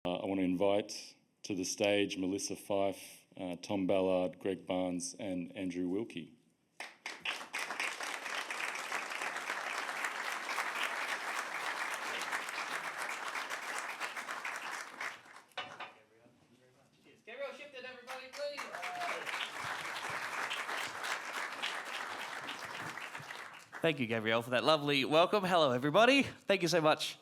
I want to invite to the stage Melissa Fyfe, Tom Ballard, Greg Barnes and Andrew Wilkie. Thank you, Gabrielle, for that lovely welcome. Hello, everybody. Thank you so much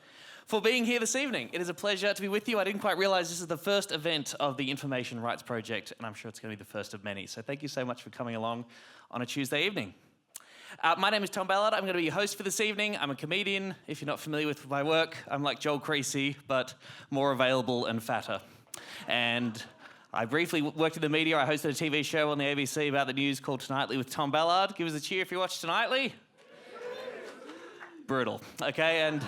for being here this evening. It is a pleasure to be with you. I didn't quite realise this is the first event of the Information Rights Project, and I'm sure it's going to be the first of many. So thank you so much for coming along on a Tuesday evening. My name is Tom Ballard. I'm going to be your host for this evening. I'm a comedian. If you're not familiar with my work, I'm like Joel Creasy, but more available and fatter. And I briefly worked in the media. I hosted a TV show on the ABC about the news called Tonightly with Tom Ballard. Give us a cheer if you watch Tonightly. Brutal, okay? And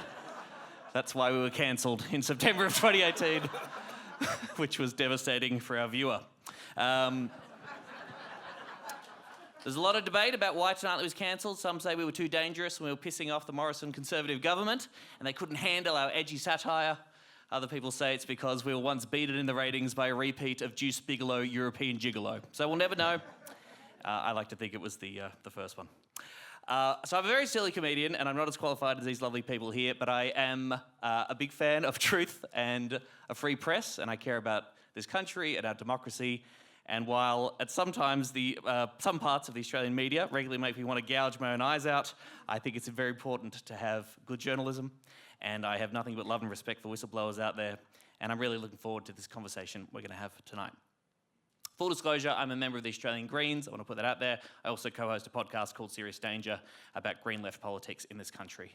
that's why we were cancelled in September of 2018, which was devastating for our viewer. There's a lot of debate about why Tonightly was cancelled. Some say we were too dangerous and we were pissing off the Morrison Conservative government and they couldn't handle our edgy satire. Other people say it's because we were once beaten in the ratings by a repeat of Deuce Bigalow, European Gigolo. So we'll never know. I like to think it was the first one. So I'm a very silly comedian, and I'm not as qualified as these lovely people here, but I am a big fan of truth and a free press, and I care about this country and our democracy. And while at sometimes some parts of the Australian media regularly make me want to gouge my own eyes out, I think it's very important to have good journalism, and I have nothing but love and respect for whistleblowers out there, and I'm really looking forward to this conversation we're going to have tonight. Full disclosure, I'm a member of the Australian Greens. I want to put that out there. I also co-host a podcast called Serious Danger about green left politics in this country.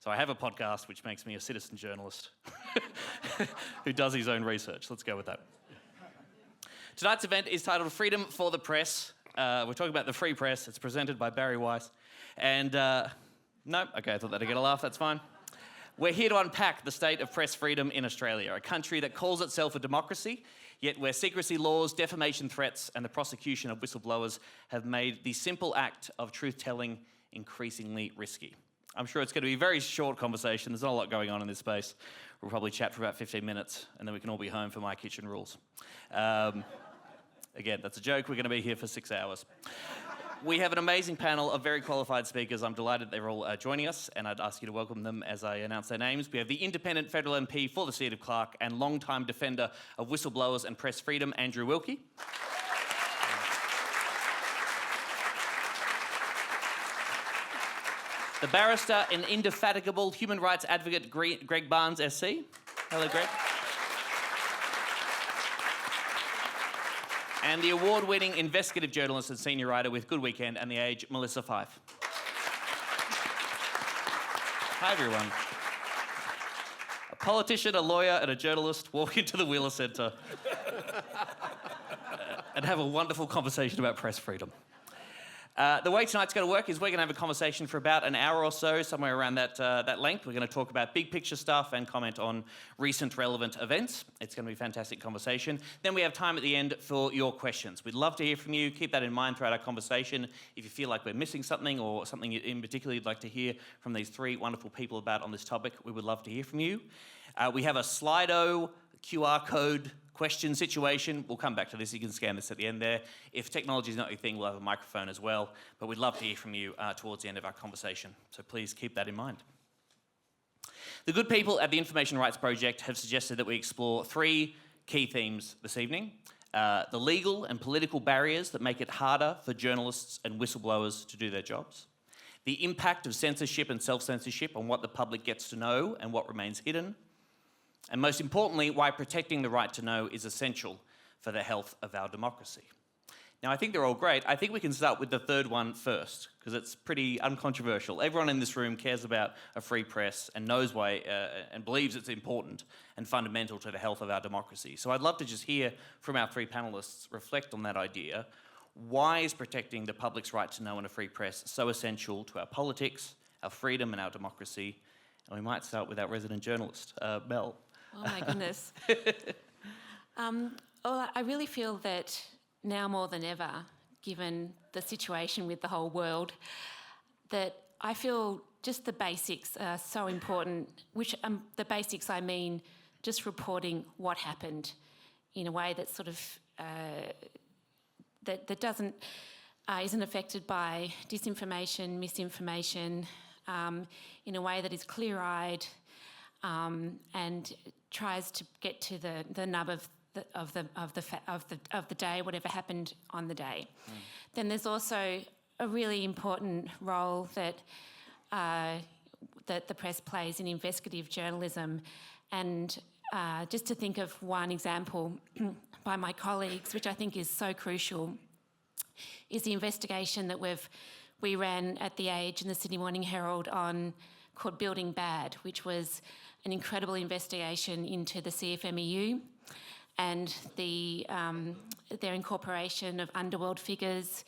So I have a podcast which makes me a citizen journalist who does his own research. Let's go with that. Tonight's event is titled Freedom for the Press. We're talking about the free press. It's presented by Barry Weiss. And no, okay, I thought that'd get a laugh. That's fine. We're here to unpack the state of press freedom in Australia, a country that calls itself a democracy, yet where secrecy laws, defamation threats and the prosecution of whistleblowers have made the simple act of truth-telling increasingly risky. I'm sure it's going to be a very short conversation. There's not a lot going on in this space. We'll probably chat for about 15 minutes and then we can all be home for my kitchen rules. Again, that's a joke. We're going to be here for 6 hours. We have an amazing panel of very qualified speakers. I'm delighted they're all joining us, and I'd ask you to welcome them as I announce their names. We have the independent federal MP for the seat of Clark and long-time defender of whistleblowers and press freedom, Andrew Wilkie. The barrister and indefatigable human rights advocate, Greg Barnes, SC. Hello, Greg. And the award-winning investigative journalist and senior writer with Good Weekend and The Age, Melissa Fyfe. Hi, everyone. A politician, a lawyer, and a journalist walk into the Wheeler Centre and have a wonderful conversation about press freedom. The way tonight's going to work is we're going to have a conversation for about an hour or so, somewhere around that length. We're going to talk about big picture stuff and comment on recent relevant events. It's going to be a fantastic conversation. Then we have time at the end for your questions. We'd love to hear from you. Keep that in mind throughout our conversation. If you feel like we're missing something or something in particular you'd like to hear from these three wonderful people about on this topic, we would love to hear from you. We have a Slido QR code question situation. We'll come back to this. You can scan this at the end there. If technology is not your thing, we'll have a microphone as well. But we'd love to hear from you towards the end of our conversation. So please keep that in mind. The good people at the Information Rights Project have suggested that we explore three key themes this evening. The legal and political barriers that make it harder for journalists and whistleblowers to do their jobs. The impact of censorship and self-censorship on what the public gets to know and what remains hidden. And most importantly, why protecting the right to know is essential for the health of our democracy. Now, I think they're all great. I think we can start with the third one first, because it's pretty uncontroversial. Everyone in this room cares about a free press and knows why and believes it's important and fundamental to the health of our democracy. So I'd love to just hear from our three panellists reflect on that idea. Why is protecting the public's right to know and a free press so essential to our politics, our freedom and our democracy? And we might start with our resident journalist, Mel. Oh my goodness. I really feel that now more than ever, given the situation with the whole world, that I feel just the basics are so important, which the basics I mean just reporting what happened in a way that sort of that doesn't isn't affected by disinformation, misinformation, in a way that is clear-eyed and tries to get to the nub of the day, whatever happened on the day. Then there's also a really important role that the press plays in investigative journalism, and just to think of one example by my colleagues, which I think is so crucial, is the investigation that we ran at The Age and the Sydney Morning Herald on, called Building Bad, which was an incredible investigation into the CFMEU and their incorporation of underworld figures,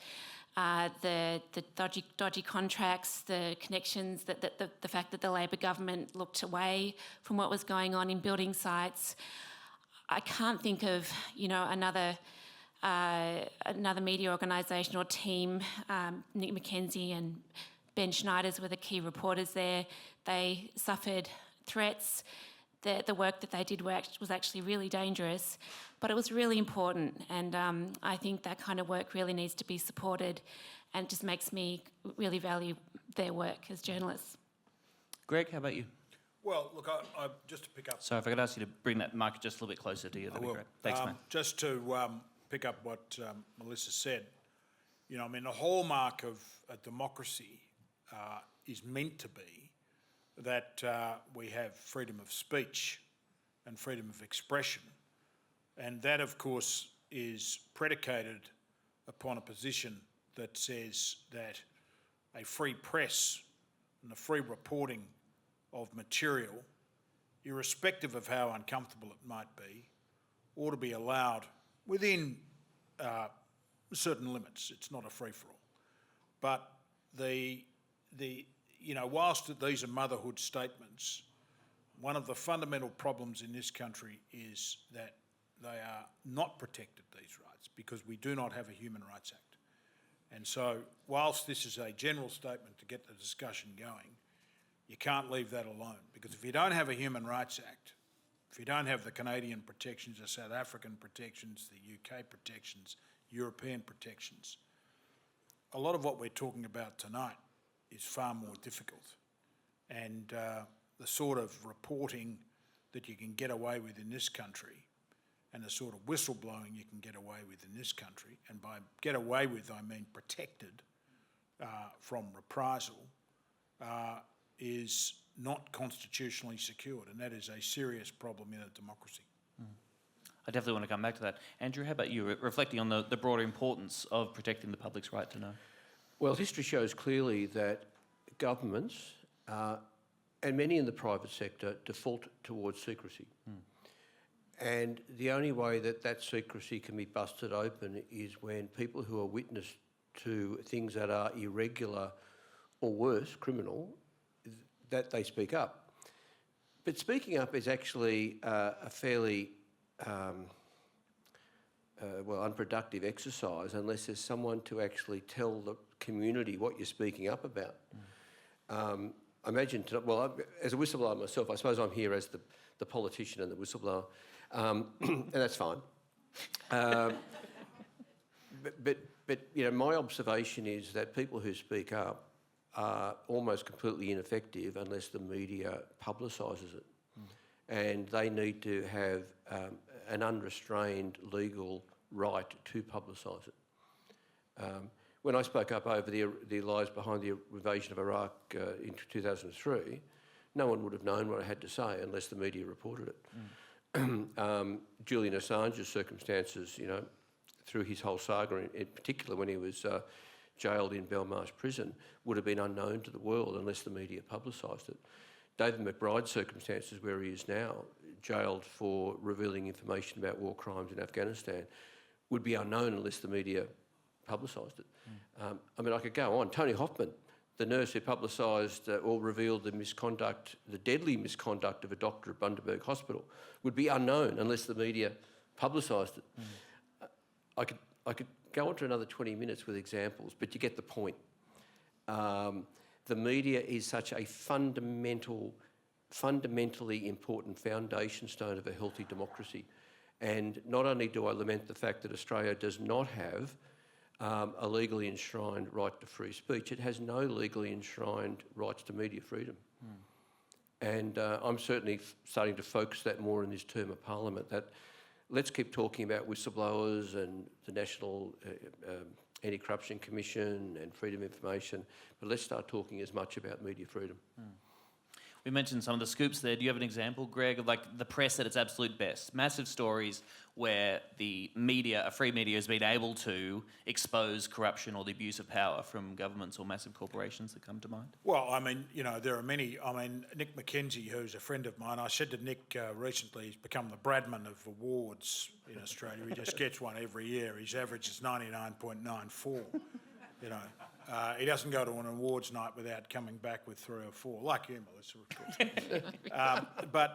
the dodgy contracts, the connections, the fact that the Labor government looked away from what was going on in building sites. I can't think of, another media organisation or team. Nick McKenzie and Ben Schneiders were the key reporters there. They suffered threats. The work that they did was actually really dangerous, but it was really important, and I think that kind of work really needs to be supported, and it just makes me really value their work as journalists. Greg, how about you? Well, look, I just to pick up... Sorry, if I could ask you to bring that mic just a little bit closer to you, that'd be great. Thanks, mate. Just to pick up what Melissa said, the hallmark of a democracy is meant to be that we have freedom of speech and freedom of expression. And that, of course, is predicated upon a position that says that a free press and the free reporting of material, irrespective of how uncomfortable it might be, ought to be allowed within certain limits. It's not a free-for-all. But whilst these are motherhood statements, one of the fundamental problems in this country is that they are not protected, these rights, because we do not have a Human Rights Act. And so, whilst this is a general statement to get the discussion going, you can't leave that alone, because if you don't have a Human Rights Act, if you don't have the Canadian protections, the South African protections, the UK protections, European protections, a lot of what we're talking about tonight is far more difficult. And the sort of reporting that you can get away with in this country and the sort of whistleblowing you can get away with in this country, and by get away with I mean protected from reprisal, is not constitutionally secured, and that is a serious problem in a democracy. I definitely want to come back to that. Andrew, how about you, reflecting on the broader importance of protecting the public's right to know? Well, history shows clearly that governments and many in the private sector default towards secrecy. And the only way that secrecy can be busted open is when people who are witness to things that are irregular or worse, criminal, that they speak up. But speaking up is actually a fairly unproductive exercise unless there's someone to actually tell the community what you're speaking up about. Imagine, as a whistleblower myself, I suppose I'm here as the politician and the whistleblower, and that's fine. But my observation is that people who speak up are almost completely ineffective unless the media publicises it. And they need to have an unrestrained legal right to publicise it. When I spoke up over the lies behind the invasion of Iraq in 2003, no one would have known what I had to say unless the media reported it. Julian Assange's circumstances, through his whole saga, in particular when he was jailed in Belmarsh prison, would have been unknown to the world unless the media publicised it. David McBride's circumstances, where he is now, jailed for revealing information about war crimes in Afghanistan, would be unknown unless the media publicised it. I could go on. Tony Hoffman, the nurse who publicised or revealed the deadly misconduct of a doctor at Bundaberg Hospital, would be unknown unless the media publicised it. I could go on to another 20 minutes with examples, but you get the point. The media is such a fundamental fundamentally important foundation stone of a healthy democracy. And not only do I lament the fact that Australia does not have a legally enshrined right to free speech, it has no legally enshrined rights to media freedom. And I'm certainly starting to focus that more in this term of Parliament, that let's keep talking about whistleblowers and the National Anti-Corruption Commission and freedom of information, but let's start talking as much about media freedom. We mentioned some of the scoops there. Do you have an example, Greg, of like the press at its absolute best? Massive stories where the media, a free media, has been able to expose corruption or the abuse of power from governments or massive corporations that come to mind? Well, I mean, you know, there are many. I mean, Nick McKenzie, who's a friend of mine, I said to Nick recently, he's become the Bradman of awards in Australia. He just gets one every year. His average is 99.94, you know. He doesn't go to an awards night without coming back with 3 or 4, like you, Melissa, of course.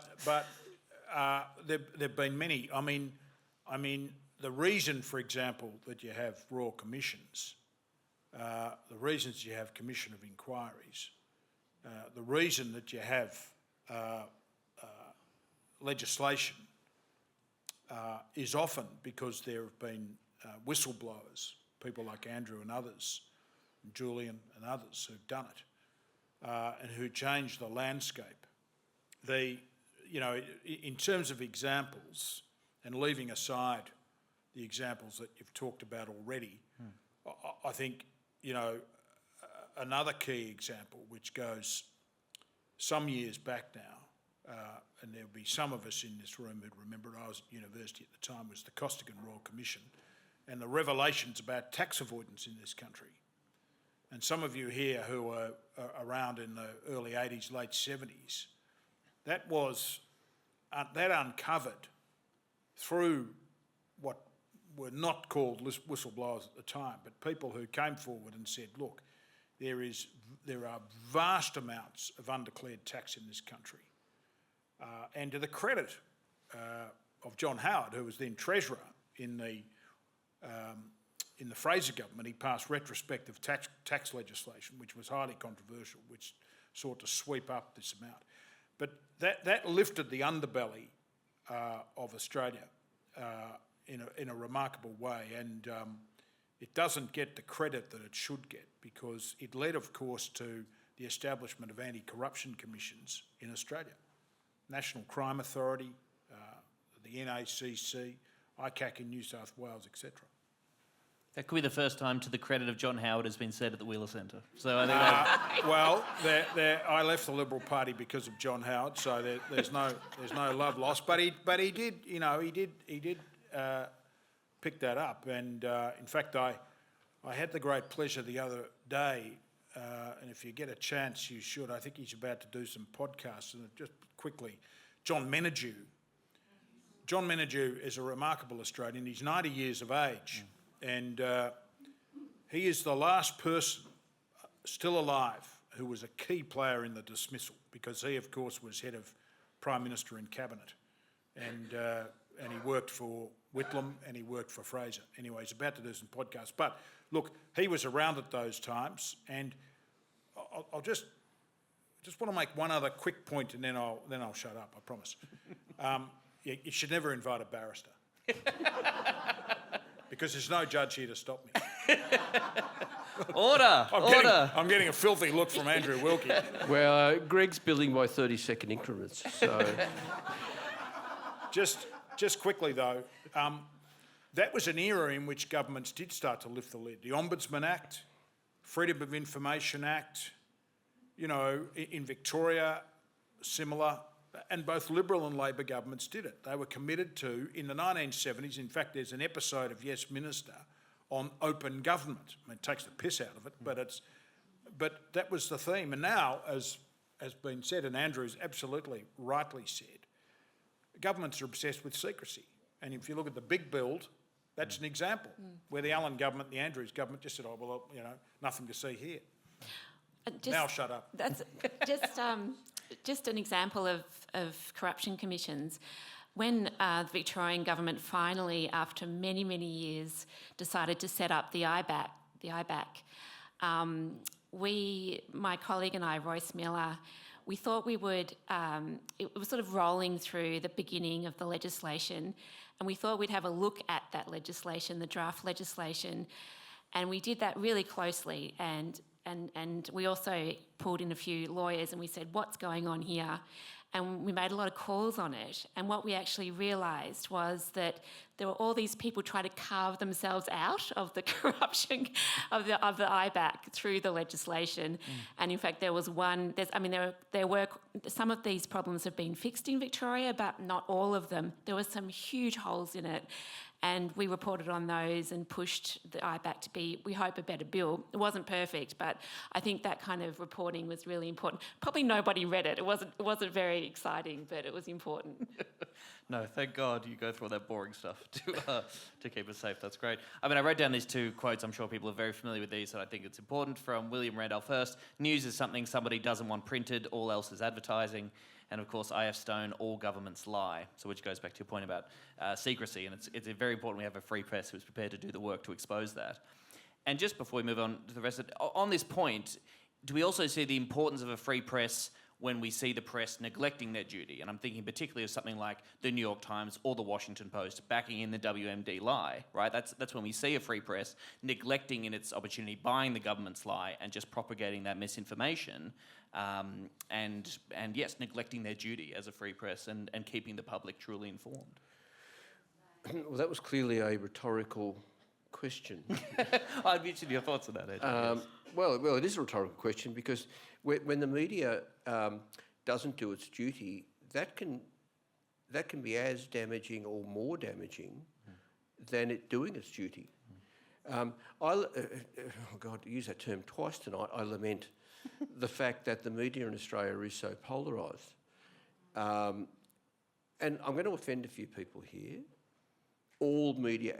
There've been many. I mean, the reason, for example, that you have royal commissions, the reasons you have commission of inquiries, the reason that you have legislation is often because there have been whistleblowers, people like Andrew and others, Julian and others who've done it, and who changed the landscape. You know, in terms of examples, and leaving aside the examples that you've talked about already, I think, you know, another key example which goes some years back now, and there'll be some of us in this room who'd remember it, I was at university at the time, was the Costigan Royal Commission, and the revelations about tax avoidance in this country. And some of you here who were around in the early 80s, late 70s, that uncovered through what were not called whistleblowers at the time, but people who came forward and said, look, there are vast amounts of undeclared tax in this country. And to the credit of John Howard, who was then Treasurer in the Fraser government, he passed retrospective tax legislation, which was highly controversial, which sought to sweep up this amount. But that lifted the underbelly of Australia in a remarkable way, and it doesn't get the credit that it should get, because it led, of course, to the establishment of anti-corruption commissions in Australia. National Crime Authority, the NACC, ICAC in New South Wales, etc. That could be the first time to the credit of John Howard has been said at the Wheeler Centre. So I think that... Well, I left the Liberal Party because of John Howard, so there's no love lost. But he did, you know, he did pick that up. And in fact, I had the great pleasure the other day, and if you get a chance, you should. I think he's about to do some podcasts. And just quickly, John Menadue. John Menadue is a remarkable Australian. He's 90 years of age. And he is the last person still alive who was a key player in the dismissal, because he, of course, was head of Prime Minister in Cabinet. And he worked for Whitlam and he worked for Fraser. Anyway, he's about to do some podcasts. But look, he was around at those times, and I'll just want to make one other quick point, and then I'll shut up, I promise. You should never invite a barrister. Because there's no judge here to stop me. Order! I'm getting a filthy look from Andrew Wilkie. Well, Greg's billing by 30-second increments, so... Just quickly, though, that was an era in which governments did start to lift the lid. The Ombudsman Act, Freedom of Information Act, you know, in Victoria, similar, and both Liberal and Labor governments did it. They were committed to, in the 1970s, in fact, there's an episode of Yes Minister on open government. I mean, it takes the piss out of it, but that was the theme. And now, as has been said, and Andrew's absolutely rightly said, governments are obsessed with secrecy. And if you look at the big build, that's an example where the Allen government, the Andrews government just said, oh, well, you know, nothing to see here. Now shut up. That's just an example of corruption commissions. When the Victorian government finally, after many, many years, decided to set up the IBAC, my colleague and I, Royce Miller, we thought we would, it was sort of rolling through the beginning of the legislation, and we thought we'd have a look at that legislation, the draft legislation, and we did that really closely, and we also pulled in a few lawyers and we said, what's going on here? And we made a lot of calls on it. And what we actually realised was that there were all these people trying to carve themselves out of the corruption of the IBAC through the legislation. And in fact, there was one. There were some of these problems have been fixed in Victoria, but not all of them. There were some huge holes in it. And we reported on those and pushed the IBAC to be, we hope, a better bill. It wasn't perfect, but I think that kind of reporting was really important. Probably nobody read it. It wasn't very exciting, but it was important. No, thank God you go through all that boring stuff to keep us safe. That's great. I mean, I wrote down these two quotes. I'm sure people are very familiar with these, and I think it's important. From William Randolph Hearst: "News is something somebody doesn't want printed. All else is advertising." And of course, I.F. Stone: "All governments lie." So, which goes back to your point about secrecy, and it's very important we have a free press who's prepared to do the work to expose that. And just before we move on to the rest of it, on this point, do we also see the importance of a free press when we see the press neglecting their duty? And I'm thinking particularly of something like the New York Times or the Washington Post backing in the WMD lie, right? That's when we see a free press neglecting in its opportunity, buying the government's lie and just propagating that misinformation, and yes, neglecting their duty as a free press and keeping the public truly informed. Well, that was clearly a rhetorical question. I'd be interested in your thoughts on that, Ed. Yes. Well, it is a rhetorical question because when the media doesn't do its duty, that can be as damaging or more damaging than it doing its duty. Oh God, to use that term twice tonight, I lament the fact that the media in Australia is so polarised. And I'm going to offend a few people here. All media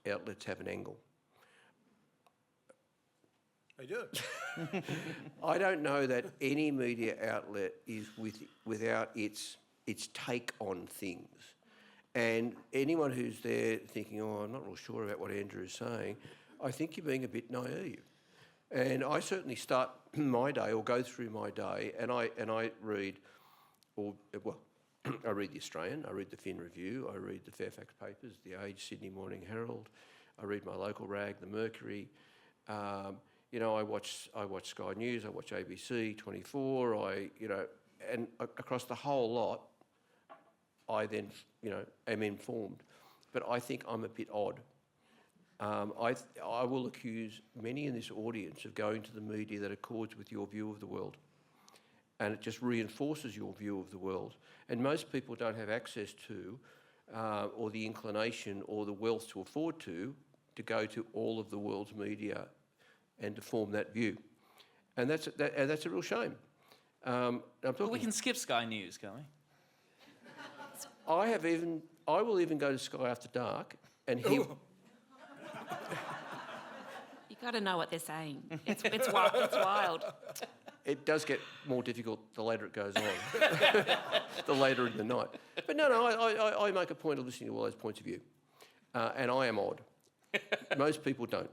outlets have an angle. They do. I don't know that any media outlet is without its take on things. And anyone who's there thinking, oh, I'm not real sure about what Andrew is saying, I think you're being a bit naive. And I certainly start my day or go through my day and I read, I read The Australian, I read the Fin Review, I read the Fairfax Papers, The Age, Sydney Morning Herald, I read my local rag, The Mercury. I watch Sky News, I watch ABC, 24, and across the whole lot, I then, am informed. But I think I'm a bit odd. I will accuse many in this audience of going to the media that accords with your view of the world. And it just reinforces your view of the world. And most people don't have access to, or the inclination or the wealth to afford to go to all of the world's media and to form that view. And that's a real shame. We can skip Sky News, can't we? I will even go to Sky After Dark and hear... You got to know what they're saying. It's wild. It's wild. It does get more difficult the later it goes on, the later in the night. But no, I make a point of listening to all those points of view. And I am odd. Most people don't.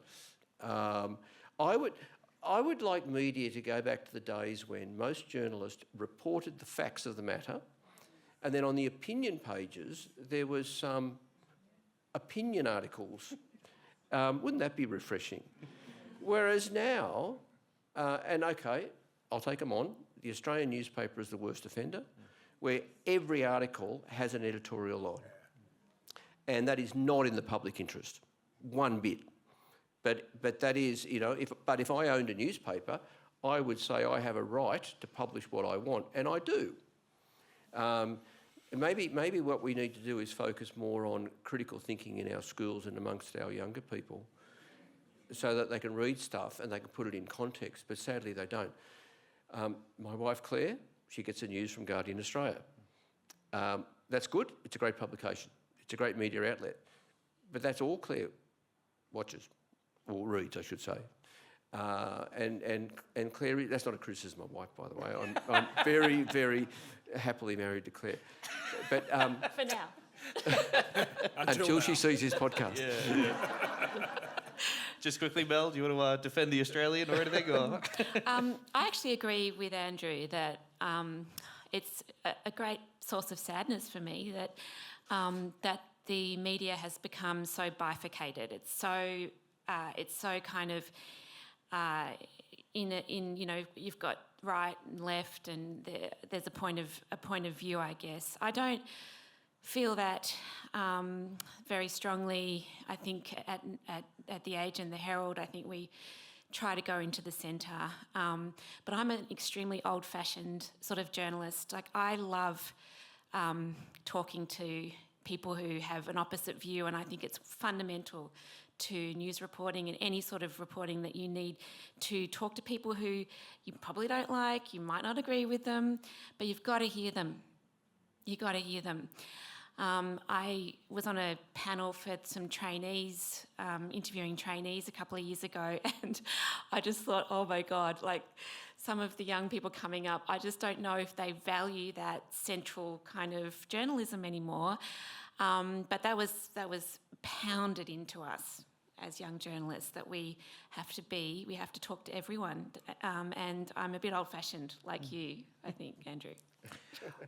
I would like media to go back to the days when most journalists reported the facts of the matter, and then on the opinion pages there was some opinion articles. Wouldn't that be refreshing? Whereas now, and okay, I'll take them on, the Australian newspaper is the worst offender, where every article has an editorial line. And that is not in the public interest, one bit. But that is, if I owned a newspaper, I would say I have a right to publish what I want, and I do. Maybe what we need to do is focus more on critical thinking in our schools and amongst our younger people so that they can read stuff and they can put it in context, but sadly they don't. My wife Claire, she gets the news from Guardian Australia. That's good, it's a great publication, it's a great media outlet, but that's all Claire watches, or reads I should say. And Claire, that's not a criticism of my wife, by the way. I'm very, very happily married to Claire. But For now. until she sees this podcast. Yeah. Just quickly, Mel, do you want to defend the Australian or anything? Or? I actually agree with Andrew that it's a great source of sadness for me that that the media has become so bifurcated. It's so kind of you've got right and left, and there's a point of view, I guess. I don't feel that very strongly. I think at the Age and the Herald, I think we try to go into the centre. But I'm an extremely old-fashioned sort of journalist. Like, I love talking to people who have an opposite view, and I think it's fundamental to news reporting and any sort of reporting that you need to talk to people who you probably don't like, you might not agree with them, but you've got to hear them. You've got to hear them. I was on a panel for some trainees, interviewing trainees a couple of years ago, and I just thought, oh my God, like some of the young people coming up, I just don't know if they value that central kind of journalism anymore. But that was pounded into us as young journalists that we have to talk to everyone. And I'm a bit old-fashioned like you, I think, Andrew.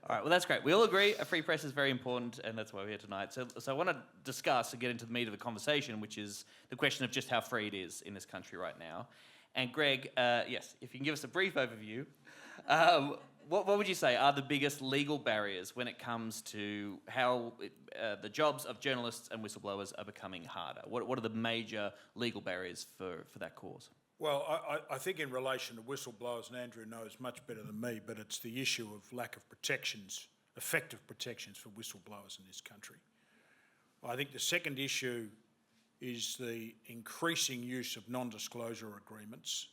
All right, well, that's great. We all agree a free press is very important, and that's why we're here tonight. So I want to discuss and get into the meat of the conversation, which is the question of just how free it is in this country right now. And Greg, yes, if you can give us a brief overview, what would you say are the biggest legal barriers when it comes to how the jobs of journalists and whistleblowers are becoming harder? What are the major legal barriers for that cause? Well, I think in relation to whistleblowers, and Andrew knows much better than me, but it's the issue of lack of protections, effective protections for whistleblowers in this country. I think the second issue is the increasing use of non-disclosure agreements.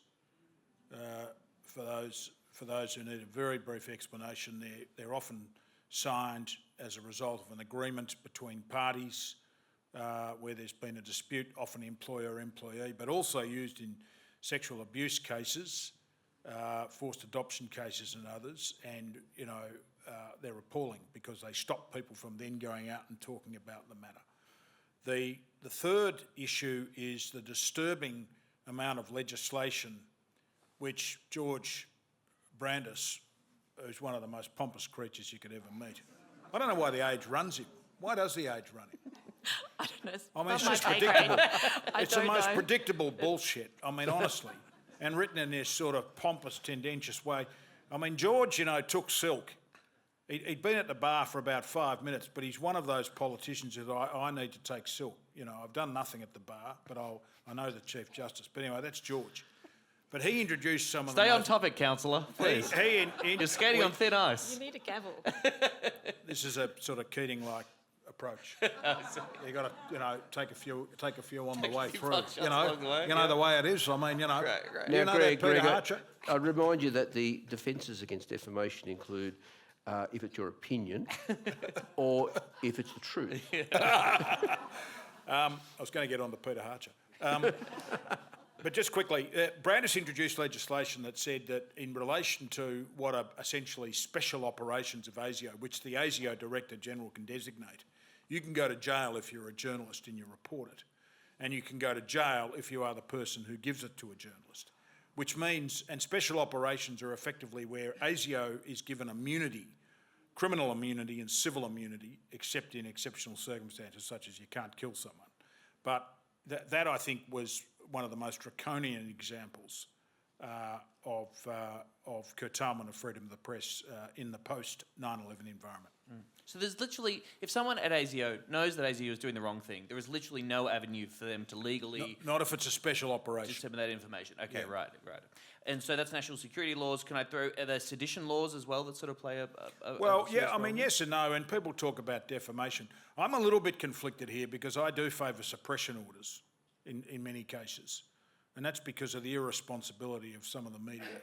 For those who need a very brief explanation, they're often signed as a result of an agreement between parties where there's been a dispute, often employer-employee, but also used in sexual abuse cases, forced adoption cases and others, and they're appalling because they stop people from then going out and talking about the matter. The third issue is the disturbing amount of legislation which George Brandis, who's one of the most pompous creatures you could ever meet. I don't know why the Age runs him. Why does the Age run him? I don't know. I mean, it's just predictable. It's the most predictable bullshit, I mean, honestly, and written in this sort of pompous, tendentious way. I mean, George, took silk. He'd been at the bar for about 5 minutes, but he's one of those politicians that I need to take silk. I've done nothing at the bar, but I know the Chief Justice. But anyway, that's George. But he introduced some of the Stay on topic, councillor, please. You're skating on thin ice. You need a gavel. This is a sort of Keating-like approach. You got to, take a few on the way through. The way it is. I mean, Great. Now, Greg, Peter Harcher? I'd remind you that the defences against defamation include if it's your opinion or if it's the truth. I was going to get on to Peter Harcher. But just quickly, Brandis introduced legislation that said that in relation to what are essentially special operations of ASIO, which the ASIO Director General can designate, you can go to jail if you're a journalist and you report it. And you can go to jail if you are the person who gives it to a journalist. Which means, and special operations are effectively where ASIO is given immunity, criminal immunity and civil immunity, except in exceptional circumstances such as you can't kill someone. But that I think was one of the most draconian examples of curtailment of freedom of the press in the post-9/11 environment. So there's literally, if someone at ASIO knows that ASIO is doing the wrong thing, there is literally no avenue for them to legally... Not if it's a special operation. ...disseminate information. Okay, Yeah. right. And so that's national security laws. Can I throw... Are there sedition laws as well that sort of play a yes and no, and people talk about defamation. I'm a little bit conflicted here because I do favour suppression orders in many cases. And that's because of the irresponsibility of some of the media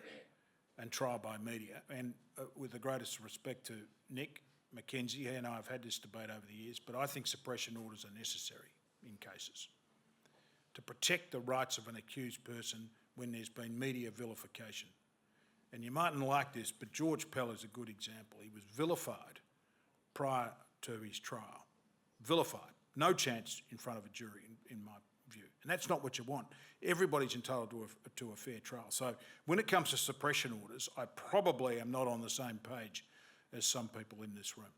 and trial by media. And with the greatest respect to Nick Mackenzie, he and I have had this debate over the years, but I think suppression orders are necessary in cases to protect the rights of an accused person when there's been media vilification. And you mightn't like this, but George Pell is a good example. He was vilified prior to his trial. Vilified. No chance in front of a jury, in my view. And that's not what you want. Everybody's entitled to a fair trial. So when it comes to suppression orders, I probably am not on the same page as some people in this room.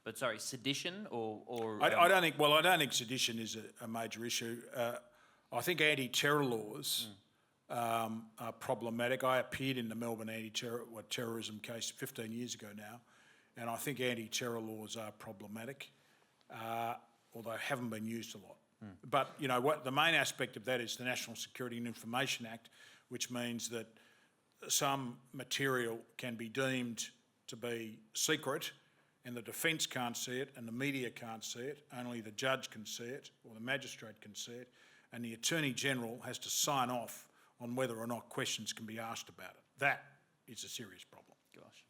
But sorry, sedition or I don't think sedition is a major issue. I think anti-terror laws are problematic. I appeared in the Melbourne terrorism case 15 years ago now, and I think anti-terror laws are problematic, although haven't been used a lot. But you know what? The main aspect of that is the National Security and Information Act, which means that some material can be deemed to be secret, and the defence can't see it, and the media can't see it. Only the judge can see it, or the magistrate can see it, and the Attorney General has to sign off on whether or not questions can be asked about it. That is a serious problem. Gosh.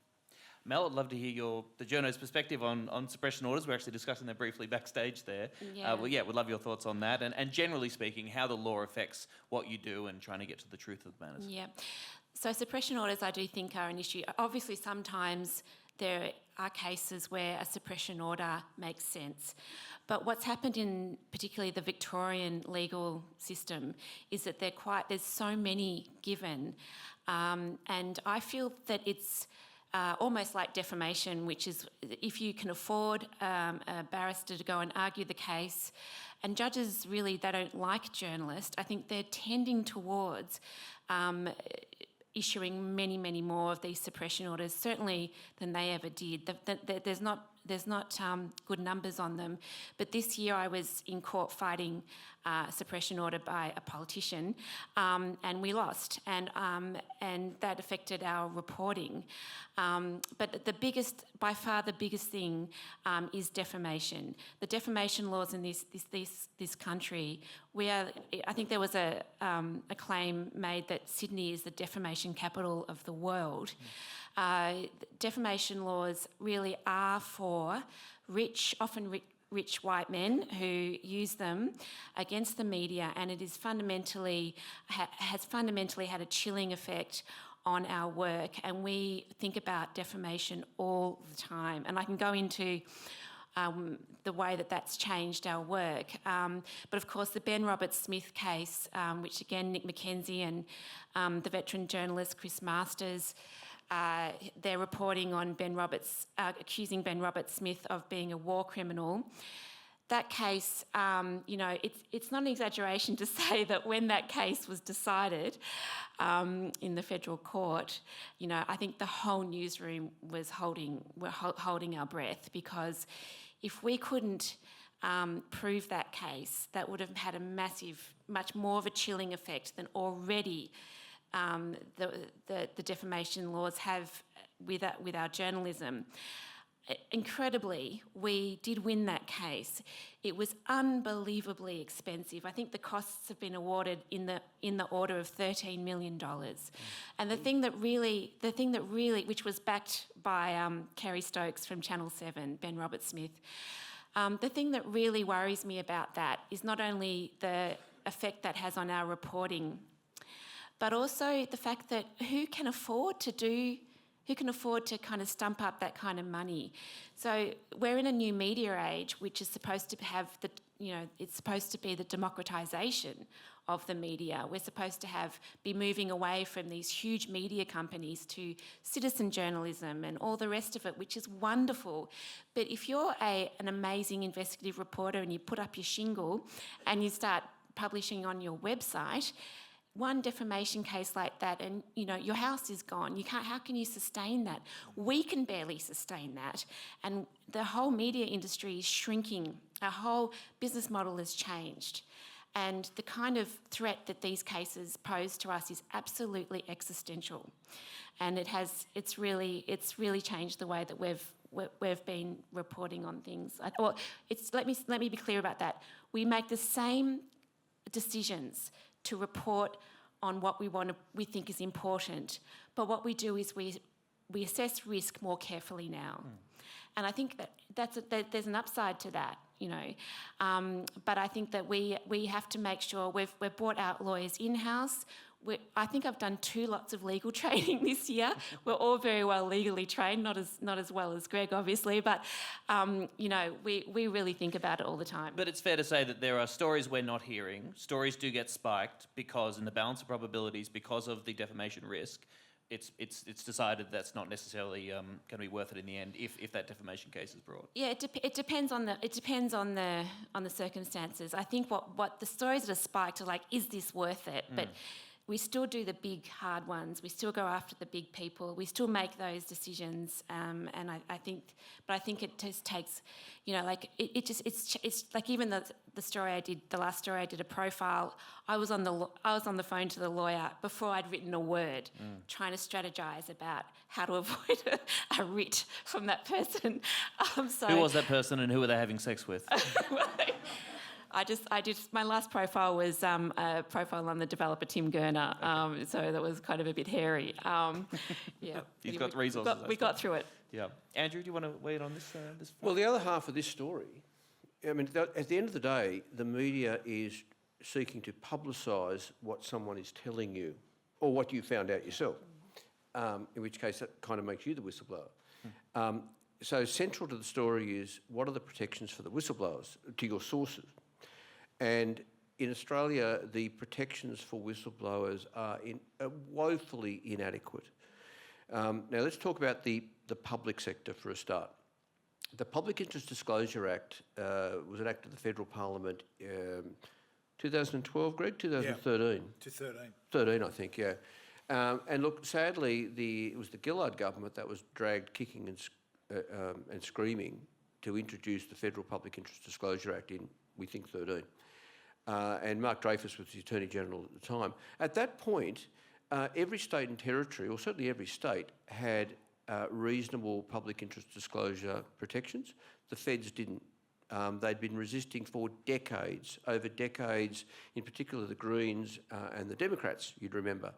Mel, I'd love to hear the journo's perspective on suppression orders. We're actually discussing that briefly backstage there. Yeah. We'd love your thoughts on that, and generally speaking, how the law affects what you do and trying to get to the truth of the matters. Yeah. So suppression orders, I do think, are an issue. Obviously, sometimes there are cases where a suppression order makes sense. But what's happened in particularly the Victorian legal system is that there's so many given, and I feel that it's almost like defamation, which is if you can afford a barrister to go and argue the case, and judges really, they don't like journalists. I think they're tending towards issuing many, many more of these suppression orders, certainly than they ever did. There's not good numbers on them. But this year I was in court fighting a suppression order by a politician, and we lost, and that affected our reporting. But by far the biggest thing is defamation. The defamation laws in this country. I think there was a claim made that Sydney is the defamation capital of the world. Defamation laws really are for often rich white men who use them against the media, and it is has fundamentally had a chilling effect on our work, and we think about defamation all the time. And I can go into the way that's changed our work. But of course, the Ben Roberts-Smith case, which again, Nick McKenzie and the veteran journalist Chris Masters, they're reporting on accusing Ben Roberts-Smith of being a war criminal. That case, it's not an exaggeration to say that when that case was decided in the federal court, I think the whole newsroom was holding our breath, because if we couldn't prove that case, that would have had much more of a chilling effect than already the defamation laws have with our journalism. Incredibly, we did win that case. It was unbelievably expensive. I think the costs have been awarded in the order of $13 million. And the thing that really, which was backed by Kerry Stokes from Channel 7, Ben Roberts-Smith. The thing that really worries me about that is not only the effect that has on our reporting, but also the fact that who can afford to kind of stump up that kind of money? So we're in a new media age, which is supposed to have it's supposed to be the democratisation of the media. We're supposed to be moving away from these huge media companies to citizen journalism and all the rest of it, which is wonderful. But if you're an amazing investigative reporter and you put up your shingle and you start publishing on your website, one defamation case like that and your house is gone. How can you sustain that? We can barely sustain that, and the whole media industry is shrinking. Our whole business model has changed, and the kind of threat that these cases pose to us is absolutely existential, and it's really changed the way that we've been reporting on things. Let me be clear about that. We make the same decisions to report on what we think is important, but what we do is we assess risk more carefully now, and I think that there's an upside to that, but I think that we have to make sure we've brought our lawyers in-house. I think I've done 2 lots of legal training this year. We're all very well legally trained, not as well as Greg, obviously, but we really think about it all the time. But it's fair to say that there are stories we're not hearing. Stories do get spiked because, in the balance of probabilities, because of the defamation risk, it's decided that's not necessarily going to be worth it in the end if that defamation case is brought. Yeah, it depends on the circumstances. I think what the stories that are spiked are like, is this worth it? But we still do the big hard ones. We still go after the big people. We still make those decisions. And I think it just takes, it's like even the story I did, the last story I did, a profile. I was on the phone to the lawyer before I'd written a word, trying to strategise about how to avoid a writ from that person. Who was that person and who were they having sex with? My last profile was a profile on the developer Tim Gurner, so that was kind of a bit hairy. Yeah, You've got resources. We got through it. Yeah, Andrew, do you want to weigh in on this? Well, the other half of this story, I mean, at the end of the day, the media is seeking to publicise what someone is telling you, or what you found out yourself. In which case, that kind of makes you the whistleblower. So central to the story is, what are the protections for the whistleblowers, to your sources? And in Australia, the protections for whistleblowers are woefully inadequate. Now, let's talk about the public sector for a start. The Public Interest Disclosure Act was enacted in the Federal Parliament 2012, Greg? 2013? 13, I think, yeah. And look, sadly, it was the Gillard government that was dragged kicking and screaming to introduce the Federal Public Interest Disclosure Act in, we think, 13. And Mark Dreyfus was the Attorney General at the time. At that point, every state and territory, or certainly every state, had reasonable public interest disclosure protections. The feds didn't. They'd been resisting for decades, over decades, in particular the Greens and the Democrats, you'd remember,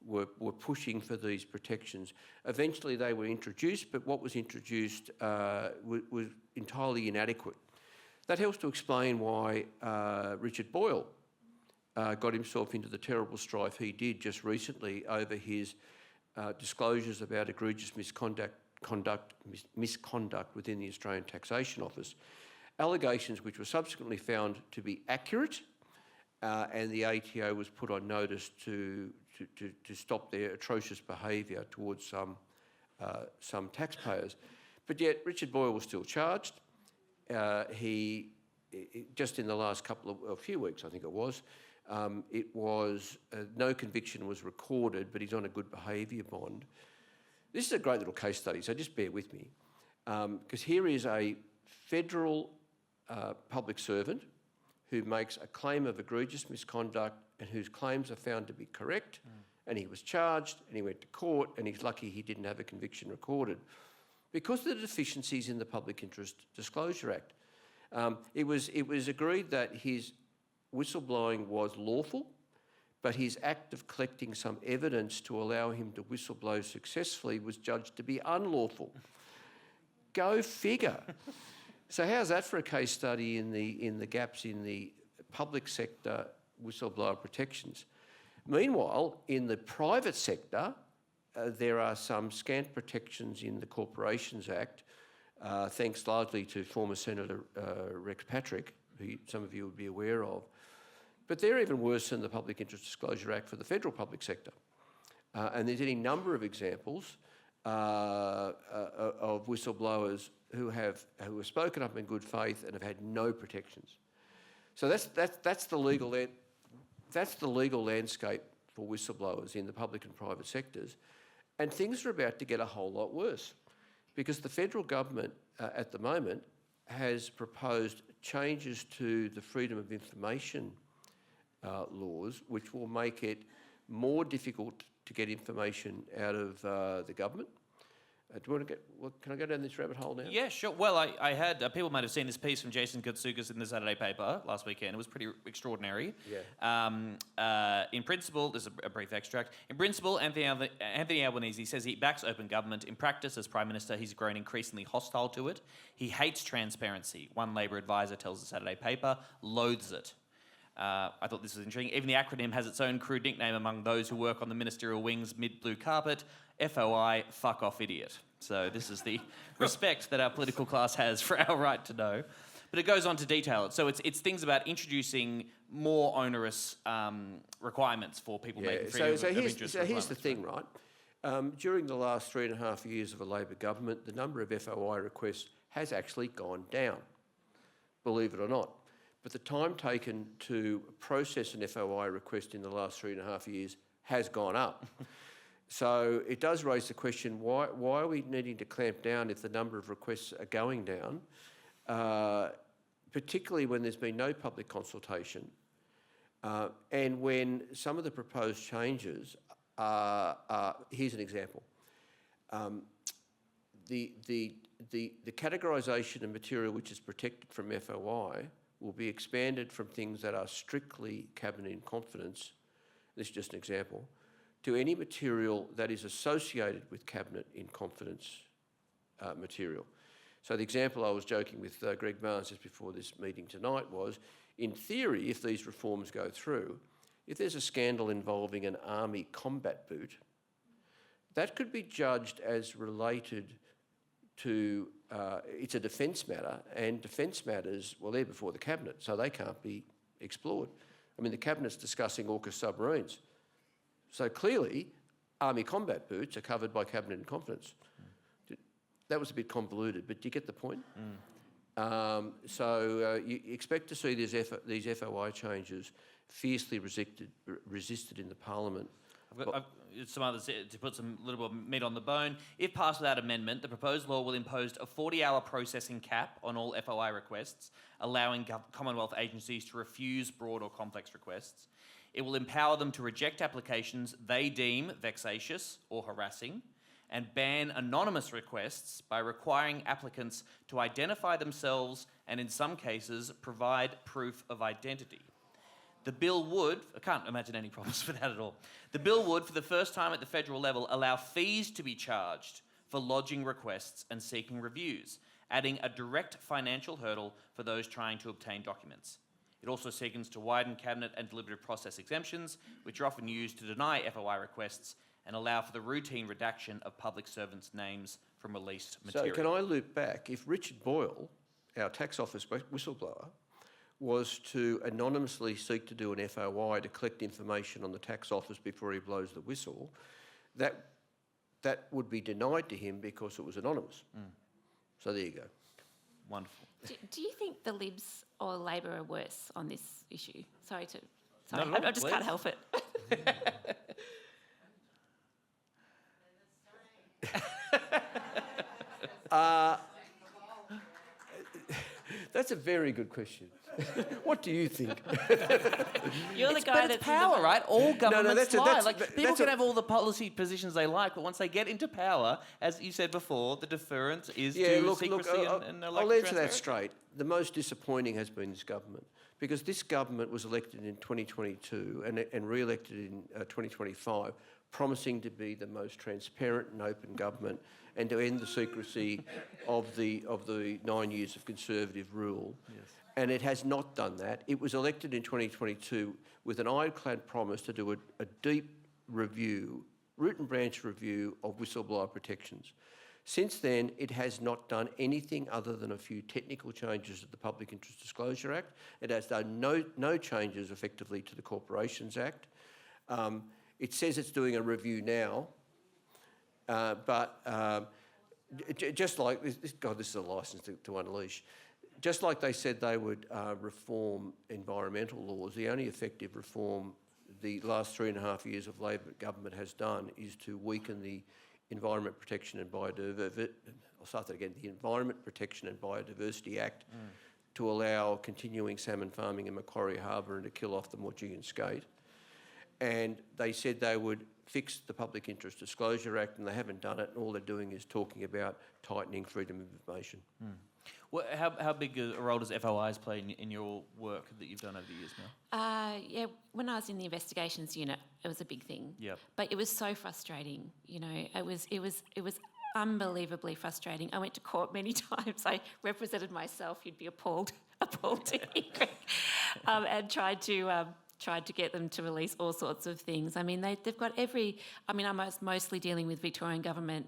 were pushing for these protections. Eventually they were introduced, but what was introduced was entirely inadequate. That helps to explain why Richard Boyle got himself into the terrible strife he did just recently over his disclosures about egregious misconduct within the Australian Taxation Office. Allegations which were subsequently found to be accurate, and the ATO was put on notice to stop their atrocious behaviour towards some taxpayers. But yet Richard Boyle was still charged. He just in the last a few weeks, I think it was, no conviction was recorded, but he's on a good behaviour bond. This is a great little case study, so just bear with me, because here is a federal public servant who makes a claim of egregious misconduct and whose claims are found to be correct, and he was charged and he went to court, and he's lucky he didn't have a conviction recorded because of the deficiencies in the Public Interest Disclosure Act. It was agreed that his whistleblowing was lawful, but his act of collecting some evidence to allow him to whistleblow successfully was judged to be unlawful. Go figure. So how's that for a case study in the gaps in the public sector whistleblower protections? Meanwhile, in the private sector, there are some scant protections in the Corporations Act, thanks largely to former Senator Rex Patrick, who some of you would be aware of. But they're even worse than the Public Interest Disclosure Act for the federal public sector. And there's any number of examples of whistleblowers who have spoken up in good faith and have had no protections. So that's the legal landscape for whistleblowers in the public and private sectors. And things are about to get a whole lot worse because the federal government at the moment has proposed changes to the Freedom of Information laws, which will make it more difficult to get information out of the government. Do you want to can I go down this rabbit hole now? Yeah, sure. Well, I had, people might have seen this piece from Jason Katsoukas in the Saturday paper last weekend. It was pretty extraordinary. Yeah. In principle, there's a brief extract. In principle, Anthony Albanese says he backs open government. In practice, as Prime Minister, he's grown increasingly hostile to it. He hates transparency. One Labor advisor tells the Saturday paper, loathes it. I thought this was intriguing. Even the acronym has its own crude nickname among those who work on the ministerial wings mid-blue carpet, FOI, fuck off idiot. So this is the respect that our political class has for our right to know. But it goes on to detail it. So it's things about introducing more onerous requirements for people making freedom of interest. So here's the thing, right? During the last 3.5 years of a Labor government, the number of FOI requests has actually gone down, believe it or not. But the time taken to process an FOI request in the last 3.5 years has gone up. So it does raise the question, why are we needing to clamp down if the number of requests are going down, particularly when there's been no public consultation and when some of the proposed changes here's an example. The categorisation of material which is protected from FOI will be expanded from things that are strictly cabinet in confidence, this is just an example, to any material that is associated with cabinet in confidence material. So the example I was joking with Greg Barnes just before this meeting tonight was, in theory, if these reforms go through, if there's a scandal involving an army combat boot, that could be judged as related to, it's a defence matter, and defence matters, well, they're before the Cabinet, so they can't be explored. I mean, the Cabinet's discussing AUKUS submarines. So clearly, army combat boots are covered by Cabinet in confidence. That was a bit convoluted, but do you get the point? You expect to see these FOI changes fiercely resisted in the Parliament. I've got some others to put some little bit of meat on the bone. If passed without amendment, the proposed law will impose a 40-hour processing cap on all FOI requests, allowing Commonwealth agencies to refuse broad or complex requests. It will empower them to reject applications they deem vexatious or harassing, and ban anonymous requests by requiring applicants to identify themselves and, in some cases, provide proof of identity. The bill would, I can't imagine any problems with that at all. The bill would, for the first time at the federal level, allow fees to be charged for lodging requests and seeking reviews, adding a direct financial hurdle for those trying to obtain documents. It also seeks to widen cabinet and deliberative process exemptions, which are often used to deny FOI requests and allow for the routine redaction of public servants' names from released material. So can I loop back? If Richard Boyle, our tax office whistleblower, was to anonymously seek to do an FOI to collect information on the tax office before he blows the whistle, that would be denied to him because it was anonymous. So there you go. Wonderful. Do you think the Libs or Labor are worse on this issue? Sorry, No, I just can't help it. That's a very good question. What do you think? You're the guy that's power, right? All governments lie. People that's can have all the policy positions they like, but once they get into power, as you said before, the deference is to secrecy and I'll answer that straight. The most disappointing has been this government, because this government was elected in 2022 and re-elected in 2025, promising to be the most transparent and open government and to end the secrecy of the 9 years of Conservative rule. Yes. And it has not done that. It was elected in 2022 with an ironclad promise to do a deep review, root and branch review of whistleblower protections. Since then, it has not done anything other than a few technical changes to the Public Interest Disclosure Act. It has done no changes effectively to the Corporations Act. It says it's doing a review now, but just like this, God, this is a licence to unleash. Just like they said they would reform environmental laws, the only effective reform the last 3.5 years of Labor government has done is to weaken the Environment Protection and Biodiversity. I'll start that again. The Environment Protection and Biodiversity Act to allow continuing salmon farming in Macquarie Harbour and to kill off the Morgigan skate. And they said they would fix the Public Interest Disclosure Act, and they haven't done it. And all they're doing is talking about tightening freedom of information. Well, how big a role does FOIs play in your work that you've done over the years, Mel? Yeah, when I was in the investigations unit, it was a big thing. Yep. But it was so frustrating. You know, it was unbelievably frustrating. I went to court many times. I represented myself. You'd be appalled to hear. and tried to get them to release all sorts of things. I mean, they've got I mean, I'm mostly dealing with Victorian government,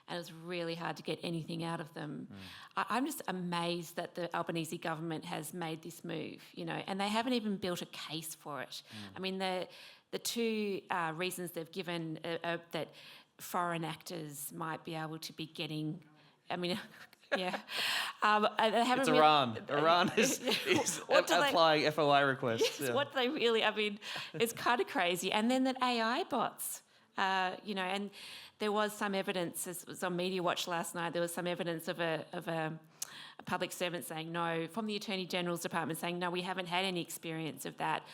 and it's really hard to get anything out of them. I'm just amazed that the Albanese government has made this move, and they haven't even built a case for it. I mean, the two reasons they've given that foreign actors might be able to be getting, I mean, yeah. They haven't It's Iran. Iran is applying FOI requests. Yes, Yeah. what they really, I mean, it's kind of crazy. And then that AI bots, and there was some evidence, as was on Media Watch last night, there was some evidence of a public servant saying no, from the Attorney General's Department saying, no, we haven't had any experience of that.